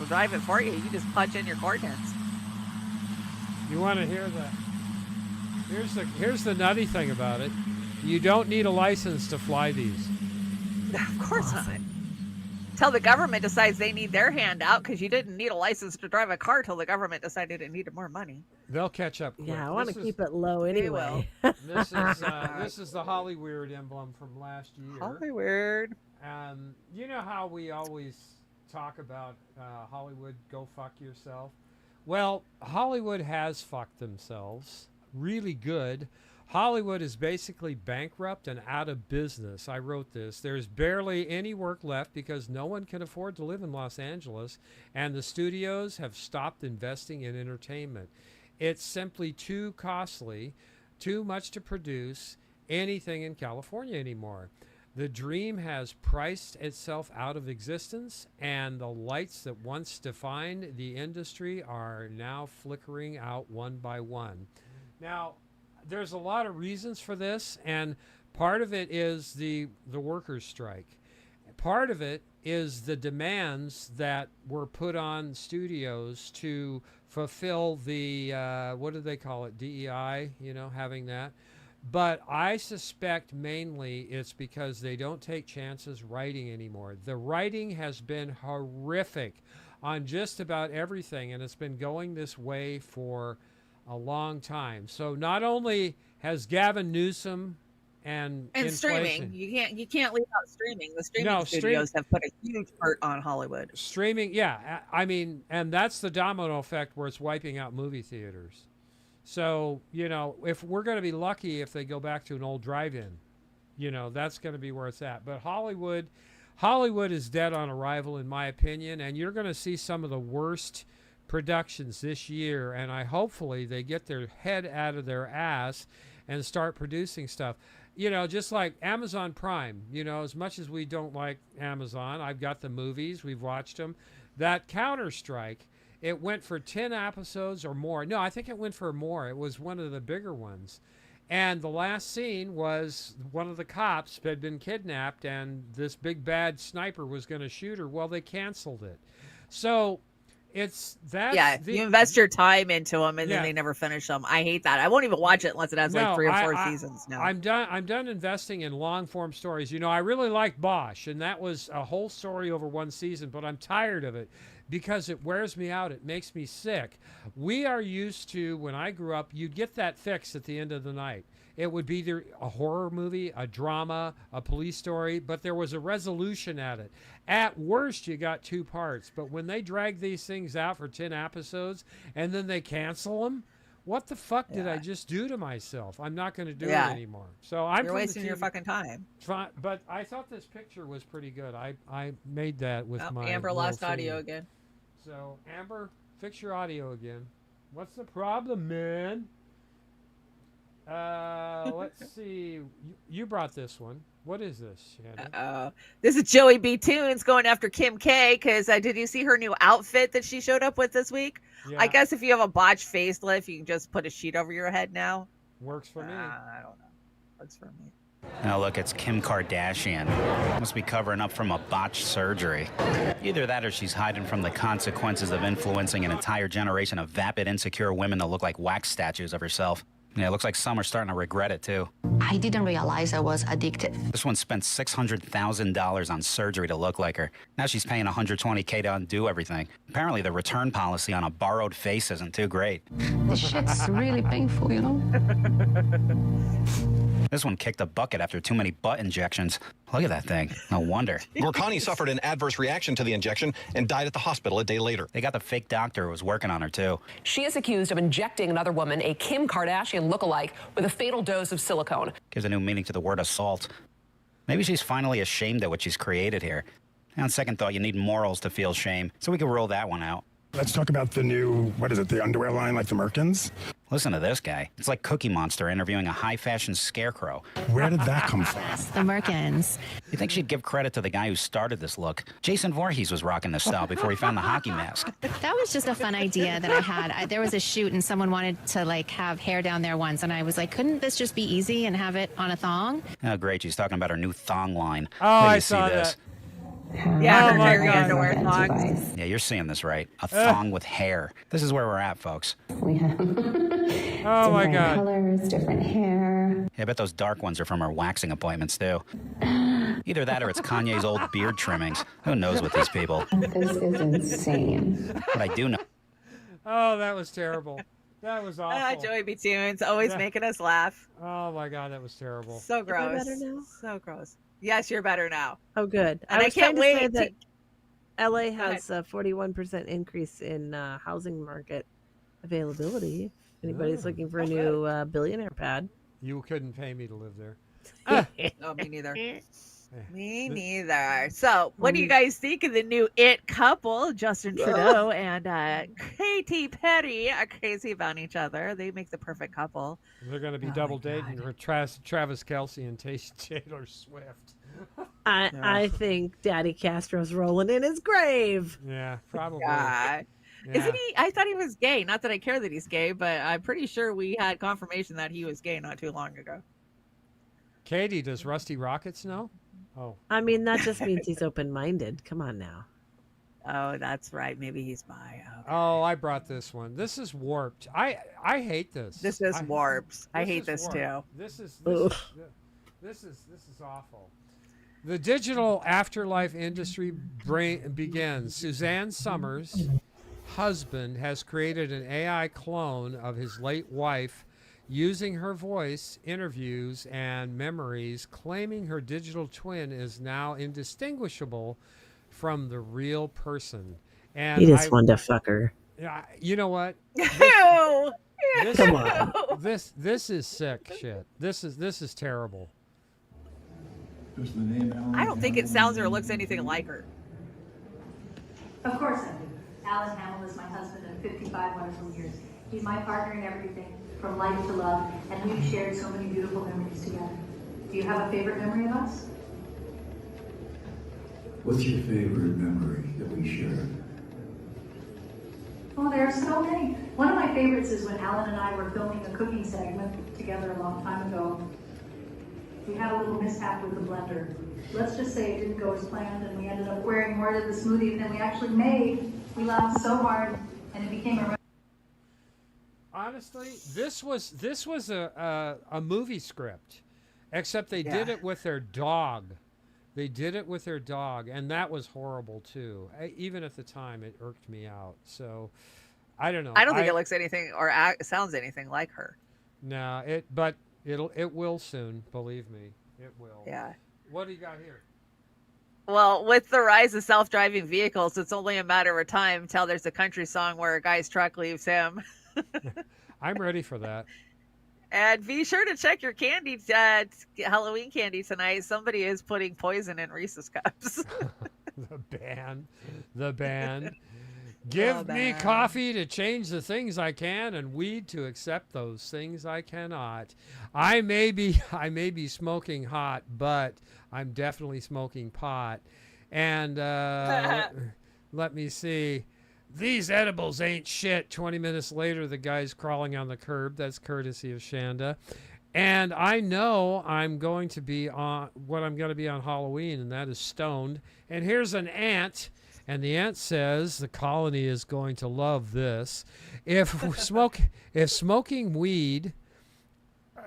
drive it for you. You just punch in your coordinates. You want to hear that? Here's the nutty thing about it. You don't need a license to fly these. Of course not. Till the government decides they need their hand out, because you didn't need a license to drive a car till the government decided it needed more money. They'll catch up quick. Yeah, I want to keep it low They anyway. This is the Hollyweird emblem from last year. Hollyweird. You know how we always talk about Hollywood, go fuck yourself? Well, Hollywood has fucked themselves really good. Hollywood is basically bankrupt and out of business. I wrote this. There's barely any work left because no one can afford to live in Los Angeles, and the studios have stopped investing in entertainment. It's simply too costly, too much to produce anything in California anymore. The dream has priced itself out of existence, and the lights that once defined the industry are now flickering out one by one. Now, there's a lot of reasons for this, and part of it is the workers' strike. Part of it is the demands that were put on studios to fulfill the, what do they call it, DEI, having that. But I suspect mainly it's because they don't take chances writing anymore. The writing has been horrific on just about everything, and it's been going this way for a long time. So not only has Gavin Newsom and streaming, you can't leave out streaming. The streaming studios have put a huge hurt on Hollywood. Streaming, yeah. I mean, and that's the domino effect where it's wiping out movie theaters. So, if we're going to be lucky if they go back to an old drive-in, that's going to be where it's at. But Hollywood is dead on arrival, in my opinion, and you're going to see some of the worst productions this year, and hopefully they get their head out of their ass and start producing stuff. Just like Amazon Prime, as much as we don't like Amazon, I've got the movies, we've watched them. That Counter-Strike, it went for 10 episodes or more. No, I think it went for more. It was one of the bigger ones. And the last scene was one of the cops had been kidnapped, and this big bad sniper was going to shoot her. Well, they canceled it. So that's yeah. You invest your time into them and then they never finish them. I hate that. I won't even watch it unless it has like 3 or 4 seasons now. I'm done investing in long form stories. You know, I really like Bosch, and that was a whole story over 1 season, but I'm tired of it because it wears me out. It makes me sick. We are used to, when I grew up, you'd get that fix at the end of the night. It would be either a horror movie, a drama, a police story, but there was a resolution at it. At worst, you got 2 parts. But when they drag these things out for 10 episodes and then they cancel them, what the fuck did I just do to myself? I'm not going to do it anymore. So You're wasting your fucking time. But I thought this picture was pretty good. I made that with my Amber lost audio again. So, Amber, fix your audio again. What's the problem, man? Let's see. You brought this one. What is this, Shannon? This is Joey B. Tunes going after Kim K because did you see her new outfit that she showed up with this week? Yeah. I guess if you have a botched facelift, you can just put a sheet over your head now. Works for me. I don't know. Works for me. Now look, it's Kim Kardashian. Must be covering up from a botched surgery. Either that or she's hiding from the consequences of influencing an entire generation of vapid, insecure women that look like wax statues of herself. Yeah, it looks like some are starting to regret it, too. I didn't realize I was addicted. This one spent $600,000 on surgery to look like her. Now she's paying $120K to undo everything. Apparently the return policy on a borrowed face isn't too great. This shit's really painful, you know? This one kicked a bucket after too many butt injections. Look at that thing. No wonder. Gorkani suffered an adverse reaction to the injection and died at the hospital a day later. They got the fake doctor who was working on her, too. She is accused of injecting another woman, a Kim Kardashian lookalike, with a fatal dose of silicone. Gives a new meaning to the word assault. Maybe she's finally ashamed of what she's created here. On second thought, you need morals to feel shame, so we can roll that one out. Let's talk about the new, the underwear line, like the Merkins? Listen to this guy. It's like Cookie Monster interviewing a high-fashion scarecrow. Where did that come from? The Merkins. You think she'd give credit to the guy who started this look? Jason Voorhees was rocking this style before he found the hockey mask. That was just a fun idea that I had. There was a shoot and someone wanted to have hair down there once, and I was like, couldn't this just be easy and have it on a thong? Oh, great. She's talking about her new thong line. Oh, I saw that. Yeah, her Terry underwear thongs. Yeah, you're seeing this right. A thong with hair. This is where we're at, folks. We have oh my God. Colors, different hair. Yeah, I bet those dark ones are from her waxing appointments, too. Either that or it's Kanye's old beard trimmings. Who knows with these people? This is insane. But I do know. Oh, that was terrible. That was awful. Joey B. Tunes, always making us laugh. Oh my God, that was terrible. So gross. Am I better now? So gross. Yes, you're better now. Oh, good. And I can't wait. that LA has a 41% increase in housing market availability. Anybody's looking for a new billionaire pad. You couldn't pay me to live there. Oh, me neither. Me neither. So, what do you guys think of the new It couple, Justin Trudeau and Katy Perry, are crazy about each other? They make the perfect couple. They're going to be double dating Travis Kelce and Taylor Swift. I think Daddy Castro's rolling in his grave. Yeah, probably. Yeah. Isn't he? I thought he was gay. Not that I care that he's gay, but I'm pretty sure we had confirmation that he was gay not too long ago. Katie, does Rusty Rockets know? Oh. I mean, that just means he's open-minded. Come on now. Oh, that's right. Maybe he's bi. Okay. Oh, I brought this one. This is warped. I hate this. This is warped. I hate this warped. too. This is awful. The digital afterlife industry begins. Suzanne Summers' husband has created an AI clone of his late wife using her voice, interviews, and memories, claiming her digital twin is now indistinguishable from the real person. And he just wanted to fuck her. You know what? Come on. This is sick shit. This is terrible. I don't think it sounds or looks anything like her. Of course I do. Alan Hamill is my husband of 55 wonderful years. He's my partner in everything, from life to love, and we've shared so many beautiful memories together. Do you have a favorite memory of us? What's your favorite memory that we shared? Oh, there are so many. One of my favorites is when Alan and I were filming a cooking segment together a long time ago. We had a little mishap with the blender. Let's just say it didn't go as planned and we ended up wearing more to the smoothie than we actually made. We laughed so hard and it became a... Honestly, this was a movie script, except they did it with their dog. They did it with their dog, and that was horrible too. Even at the time, it irked me out. So, I don't know. I don't think it looks anything or sounds anything like her. No, but it will soon. Believe me, it will. Yeah. What do you got here? Well, with the rise of self-driving vehicles, it's only a matter of time until there's a country song where a guy's truck leaves him. I'm ready for that. And be sure to check your candy, Halloween candy tonight. Somebody is putting poison in Reese's cups. The band. Give me coffee to change the things I can, and weed to accept those things I cannot. I may be smoking hot, but I'm definitely smoking pot. And let me see. These edibles ain't shit. 20 minutes later, the guy's crawling on the curb. That's courtesy of Shanda. And I know I'm going to be on Halloween, and that is stoned. And here's an ant. And the ant says the colony is going to love this. If smoking weed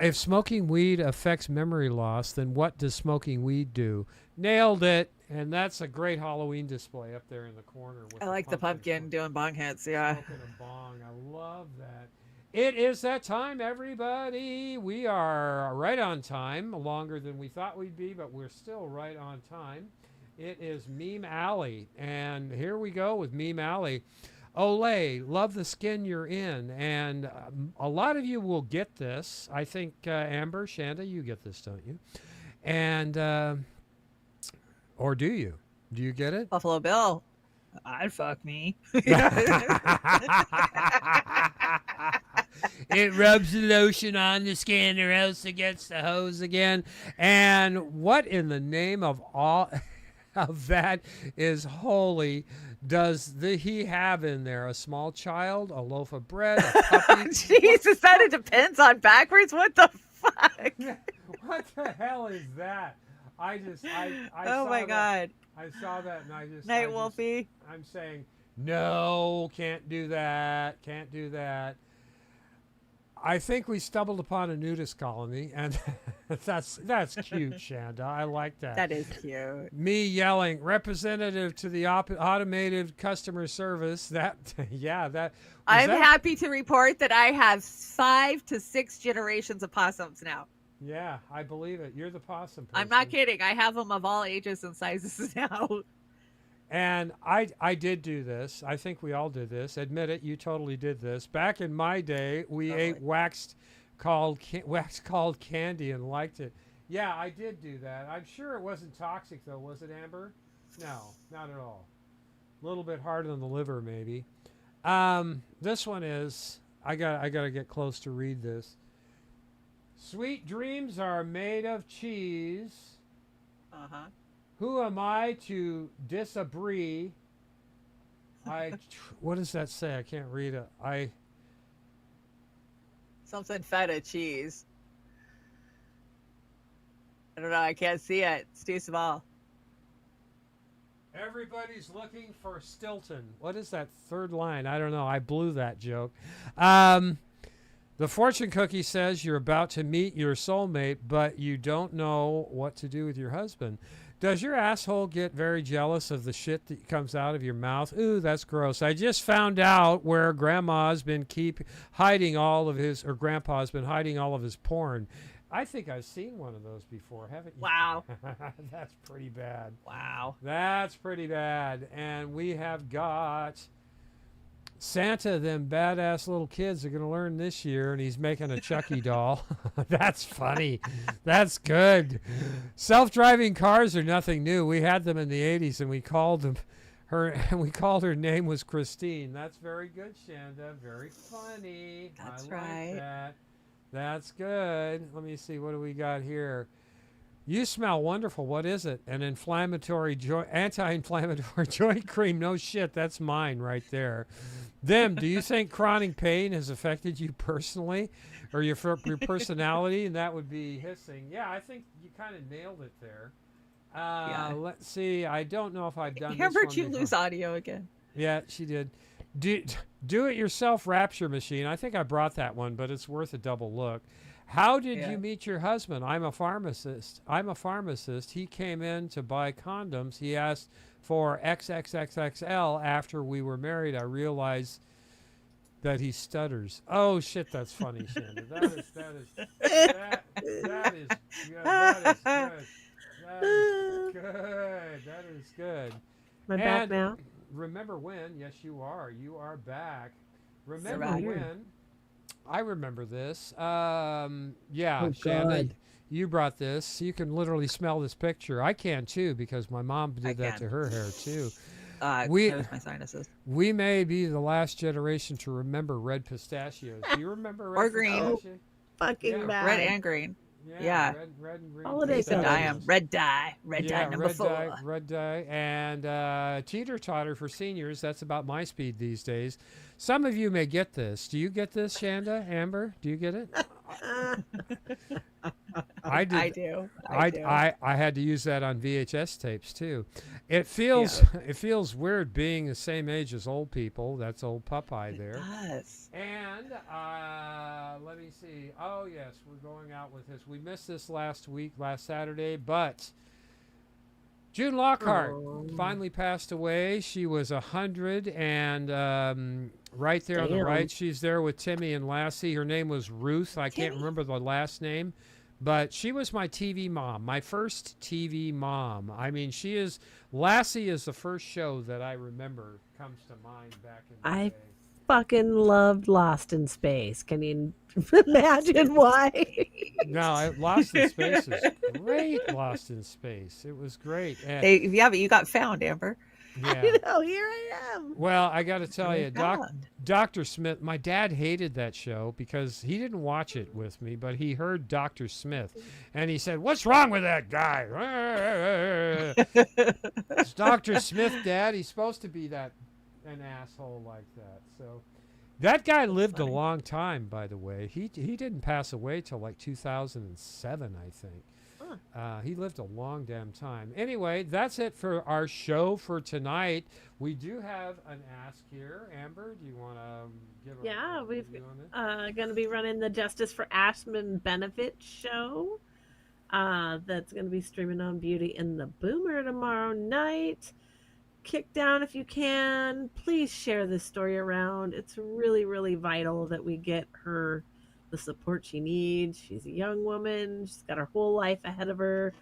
affects memory loss, then what does smoking weed do? Nailed it. And that's a great Halloween display up there in the corner. With I like the pumpkin doing bong hits. Yeah. Smoking a bong. I love that. It is that time, everybody. We are right on time, longer than we thought we'd be, but we're still right on time. It is Meme Alley, and here we go with Meme Alley. Olay, love the skin you're in, and a lot of you will get this. I think Amber, Shanda, you get this, don't you? And or do you? Do you get it? Buffalo Bill, I'd fuck me. It rubs the lotion on the skin, or else it gets the hose again. And what in the name of all of that is holy does he have in there? A small child, a loaf of bread, a puppy? Jesus, that it depends on backwards. What the fuck? What the hell is that? I oh my god! I saw that and I just Night Wolfie. I'm saying no, can't do that. Can't do that. I think we stumbled upon a nudist colony, and that's cute, Shanda. I like that. That is cute. Me yelling, representative to the automated customer service. I'm happy to report that I have 5 to 6 generations of possums now. Yeah, I believe it. You're the possum person. I'm not kidding. I have them of all ages and sizes now. And I did do this. I think we all did this. Admit it, you totally did this. Back in my day, we ate wax called candy and liked it. Yeah, I did do that. I'm sure it wasn't toxic, though, was it, Amber? No, not at all. A little bit hard on the liver, maybe. This one is, I gotta get close to read this. Sweet dreams are made of cheese. Uh-huh. Who am I to disagree? What does that say? I can't read it. Something feta cheese. I don't know. I can't see it. It's too small. Everybody's looking for Stilton. What is that third line? I don't know. I blew that joke. The fortune cookie says you're about to meet your soulmate, but you don't know what to do with your husband. Does your asshole get very jealous of the shit that comes out of your mouth? Ooh, that's gross. I just found out where Grandma's been hiding all of his, or Grandpa's been hiding all of his porn. I think I've seen one of those before, haven't you? Wow. That's pretty bad. Wow. That's pretty bad. And we have got Santa, them badass little kids are going to learn this year, and he's making a Chucky doll. That's funny. That's good. Self-driving cars are nothing new. We had them in the 80s, and we called her name was Christine. That's very good, Shanda. Very funny. That's I right. Like that. That's good. Let me see. What do we got here? You smell wonderful. What is it? An anti-inflammatory joint cream. No shit. That's mine right there. Them, do you think chronic pain has affected you personally or your personality? And that would be hissing. Yeah, I think you kind of nailed it there. Let's see. I don't know if I've done this Amber, one did you before. lose audio again? Yeah, she did. Do-it-yourself rapture machine. I think I brought that one, but it's worth a double look. How did you meet your husband? I'm a pharmacist. He came in to buy condoms. He asked for XXXXL. After we were married, I realized that he stutters. Oh shit, that's funny, Shanda. That is good. That is good. That is good. Am I back now? Remember when? Yes, you are. You are back. Remember when? I remember this. Yeah, Shanda, you brought this. You can literally smell this picture. I can too because my mom did that to her hair too. It was my sinuses. We may be the last generation to remember red pistachios. Do you remember red or green? pistachio? Fucking bad. Red and green. Yeah. Red and green. Holiday dye. Red dye number 4. Red dye. And teeter-totter for seniors. That's about my speed these days. Some of you may get this. Do you get this, Shanda? Amber, do you get it? I did. I do. I had to use that on VHS tapes too. It feels weird being the same age as old people. That's old Popeye there. It does. And let me see. Oh yes, we're going out with this. We missed this last Saturday, but June Lockhart finally passed away. She was 100, and right there on the right, she's there with Timmy and Lassie. Her name was Ruth. I can't remember the last name, but she was my TV mom, my first TV mom. I mean, Lassie is the first show that I remember comes to mind back in the day. Fucking loved Lost in Space. Can you imagine why? No, Lost in Space is great. Lost in Space. It was great. And but you got found, Amber. Yeah. I know, here I am. Well, I got to tell you, Dr. Smith, my dad hated that show because he didn't watch it with me, but he heard Dr. Smith, and he said, "What's wrong with that guy?" It's Dr. Smith, Dad. He's supposed to be an asshole like that. So that guy lived a long time, by the way. He didn't pass away till like 2007, I think. He lived a long damn time. Anyway, that's it for our show for tonight. We do have an ask here. Amber, do you want to give a we've review on it? going to be running the Justice for Ashman benefit show. That's going to be streaming on Beauty and the Boomer tomorrow night. Kick down if you can. Please share this story around. It's really, really vital that we get her the support she needs. She's a young woman. She's got her whole life ahead of her.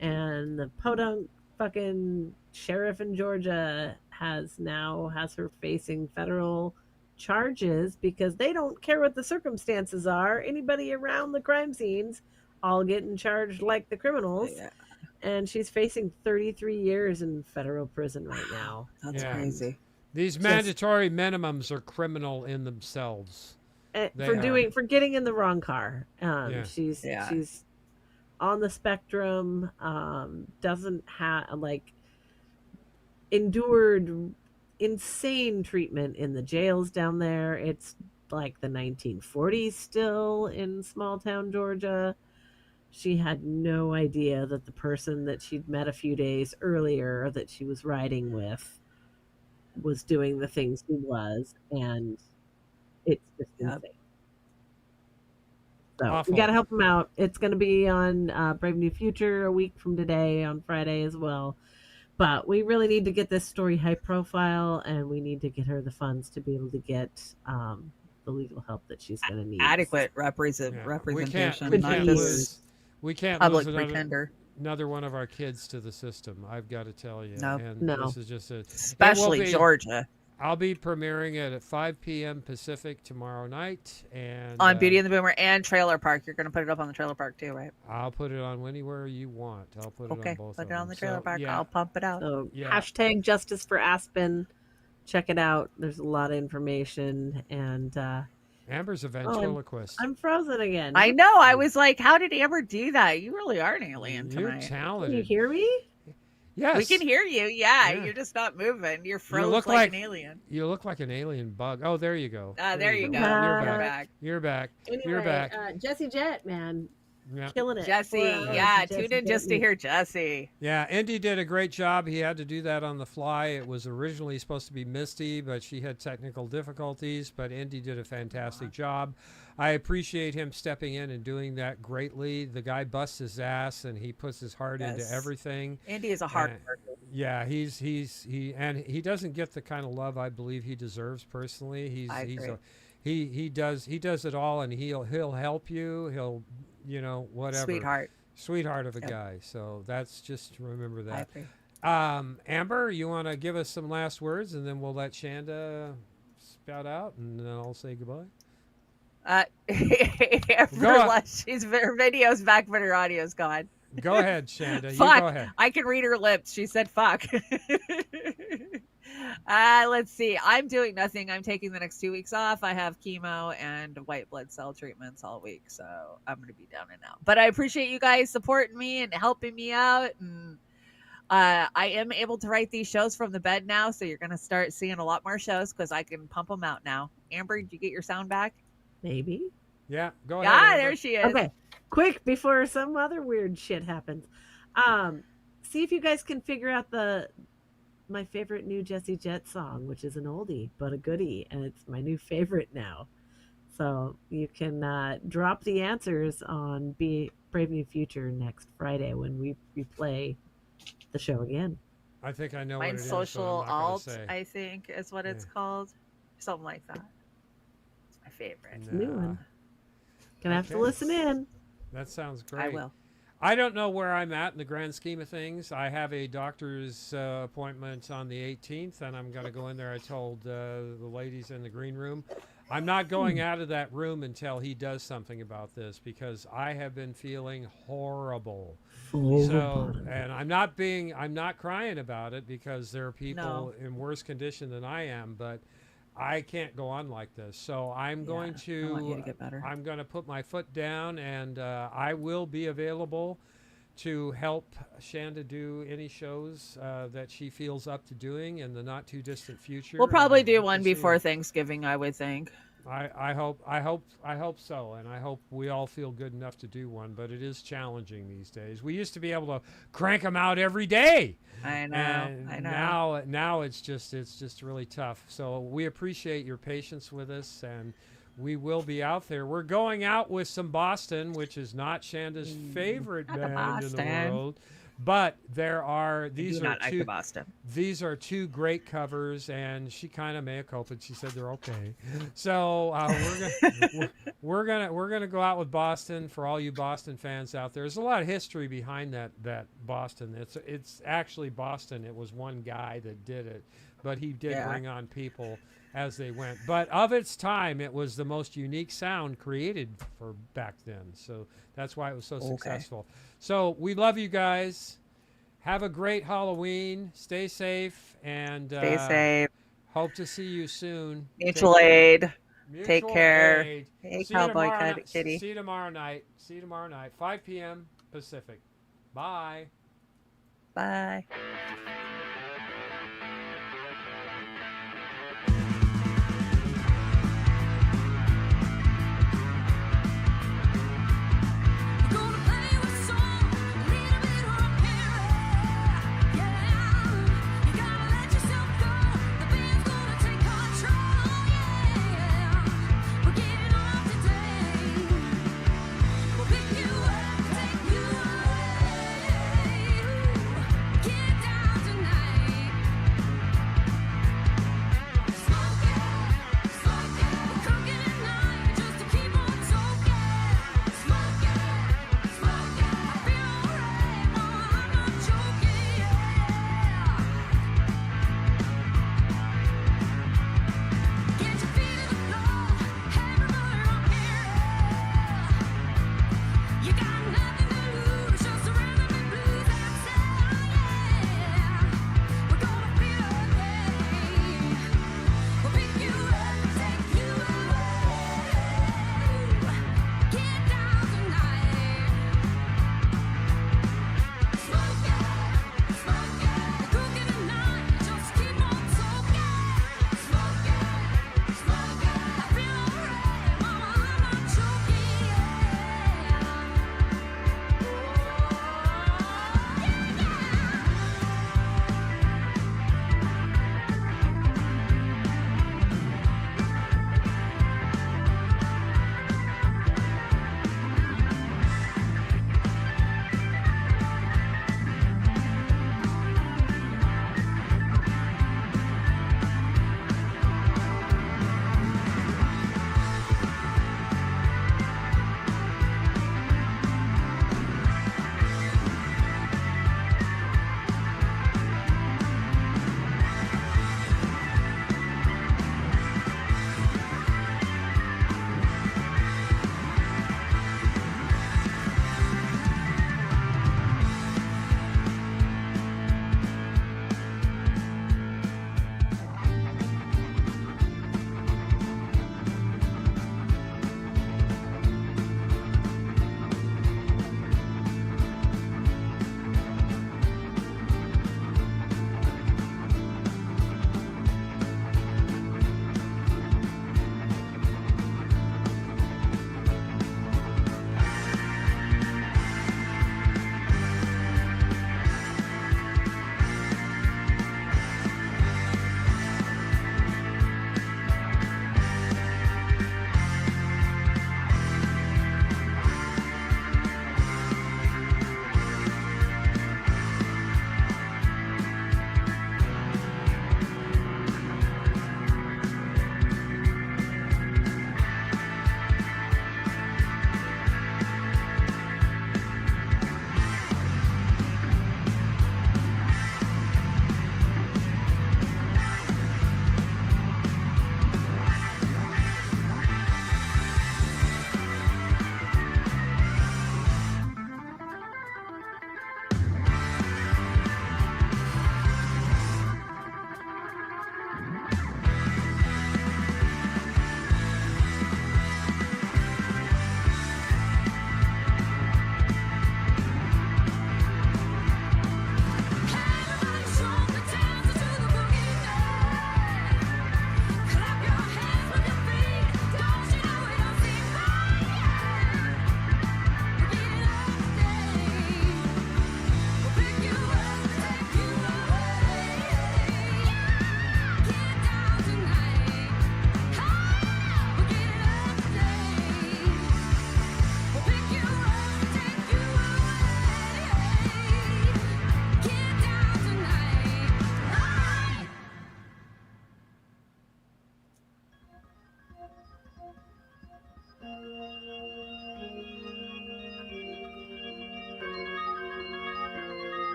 And the podunk fucking sheriff in Georgia has her facing federal charges because they don't care what the circumstances are. Anybody around the crime scenes all getting charged like the criminals. Yeah. And she's facing 33 years in federal prison right now. That's crazy. These mandatory minimums are criminal in themselves. For getting in the wrong car. She's on the spectrum, doesn't have endured insane treatment in the jails down there. It's like the 1940s still in small town Georgia. She had no idea that the person that she'd met a few days earlier that she was riding with was doing the things he was, and it's just insane. So Awful. We got to help him out. It's going to be on Brave New Future a week from today on Friday as well. But we really need to get this story high profile, and we need to get her the funds to be able to get the legal help that she's going to need. Adequate representation. We can't public lose pretender. Another one of our kids to the system. I've got to tell you. No. This is just especially Georgia. I'll be premiering it at 5 p.m. Pacific tomorrow night, and on Beauty and the Boomer and Trailer Park. You're going to put it up on the Trailer Park too, right? I'll put it on anywhere you want. I'll put it on both. Put it on the Trailer Park. Yeah. I'll pump it out. So hashtag Justice for Aspen. Check it out. There's a lot of information, and Amber's a ventriloquist. I'm frozen again. I know. I was like, how did Amber do that? You really are an alien tonight. You're talented. Can you hear me? Yes. We can hear you. Yeah, you're just not moving. You're froze like an alien. You look like an alien bug. Oh, there you go. There you go. You're You're back. You're back. Anyway, You're back. Jesse Jet, man. Yeah. Killing it. Jesse, 4 hours yeah, of Jesse tune in just to Jet. hear Jesse. Yeah, Indy did a great job. He had to do that on the fly. It was originally supposed to be Misty, but she had technical difficulties. But Indy did a fantastic job. I appreciate him stepping in and doing that greatly. The guy busts his ass and he puts his heart into everything. Andy is a hard worker. Yeah, he doesn't get the kind of love I believe he deserves personally. He does it all, and he'll help you. He'll whatever. Sweetheart of a guy. So that's just remember that. I agree. Amber, you want to give us some last words, and then we'll let Shanda spout out, and then I'll say goodbye. Her video's back, but her audio's gone. Go ahead, Shanda. Fuck. You go ahead. I can read her lips. She said fuck. Let's see. I'm doing nothing. I'm taking the next 2 weeks off. I have chemo and white blood cell treatments all week, so I'm going to be down and out. But I appreciate you guys supporting me and helping me out. And I am able to write these shows from the bed now, so you're going to start seeing a lot more shows because I can pump them out now. Amber, did you get your sound back? Maybe. Yeah, go ahead. Yeah, Amber. there she is. Okay, quick before some other weird shit happens. See if you guys can figure out my favorite new Jesse Jet song, which is an oldie but a goodie, and it's my new favorite now. So you can drop the answers on Brave New Future next Friday when we play the show again. I think I know Mine's what it is. Social but I'm not gonna Alt, say. I think is what it's called. Something like that. It's my favorite. It's a new one. Gonna have to listen in. That sounds great. I will. I don't know where I'm at in the grand scheme of things. I have a doctor's appointment on the 18th, and I'm going to go in there. I told the ladies in the green room, I'm not going out of that room until he does something about this, because I have been feeling horrible. So, and I'm not crying about it, because there are people in worse condition than I am, but I can't go on like this. So I'm going I want you to get better. I'm going to put my foot down, and I will be available to help Shanda do any shows that she feels up to doing in the not too distant future. We'll probably do one before Thanksgiving, I would think. I hope so, and I hope we all feel good enough to do one. But it is challenging these days. We used to be able to crank them out every day. I know. And I know. now it's just really tough. So we appreciate your patience with us, and we will be out there. We're going out with some Boston, which is not Shanda's favorite band in the world. But these are two great covers, and she kind of mea culpa. She said they're okay. So we're gonna go out with Boston for all you Boston fans out there. There's a lot of history behind that Boston. It's actually Boston. It was one guy that did it, but he did bring on people as they went. But of its time, it was the most unique sound created for back then. So that's why it was so successful. So we love you guys. Have a great Halloween. Stay safe, and stay safe. Hope to see you soon. Mutual aid. Take Mutual care. aid. Hey, See you Cowboy tomorrow- Kitty. See you tomorrow night. 5 p.m. Pacific. Bye. Bye.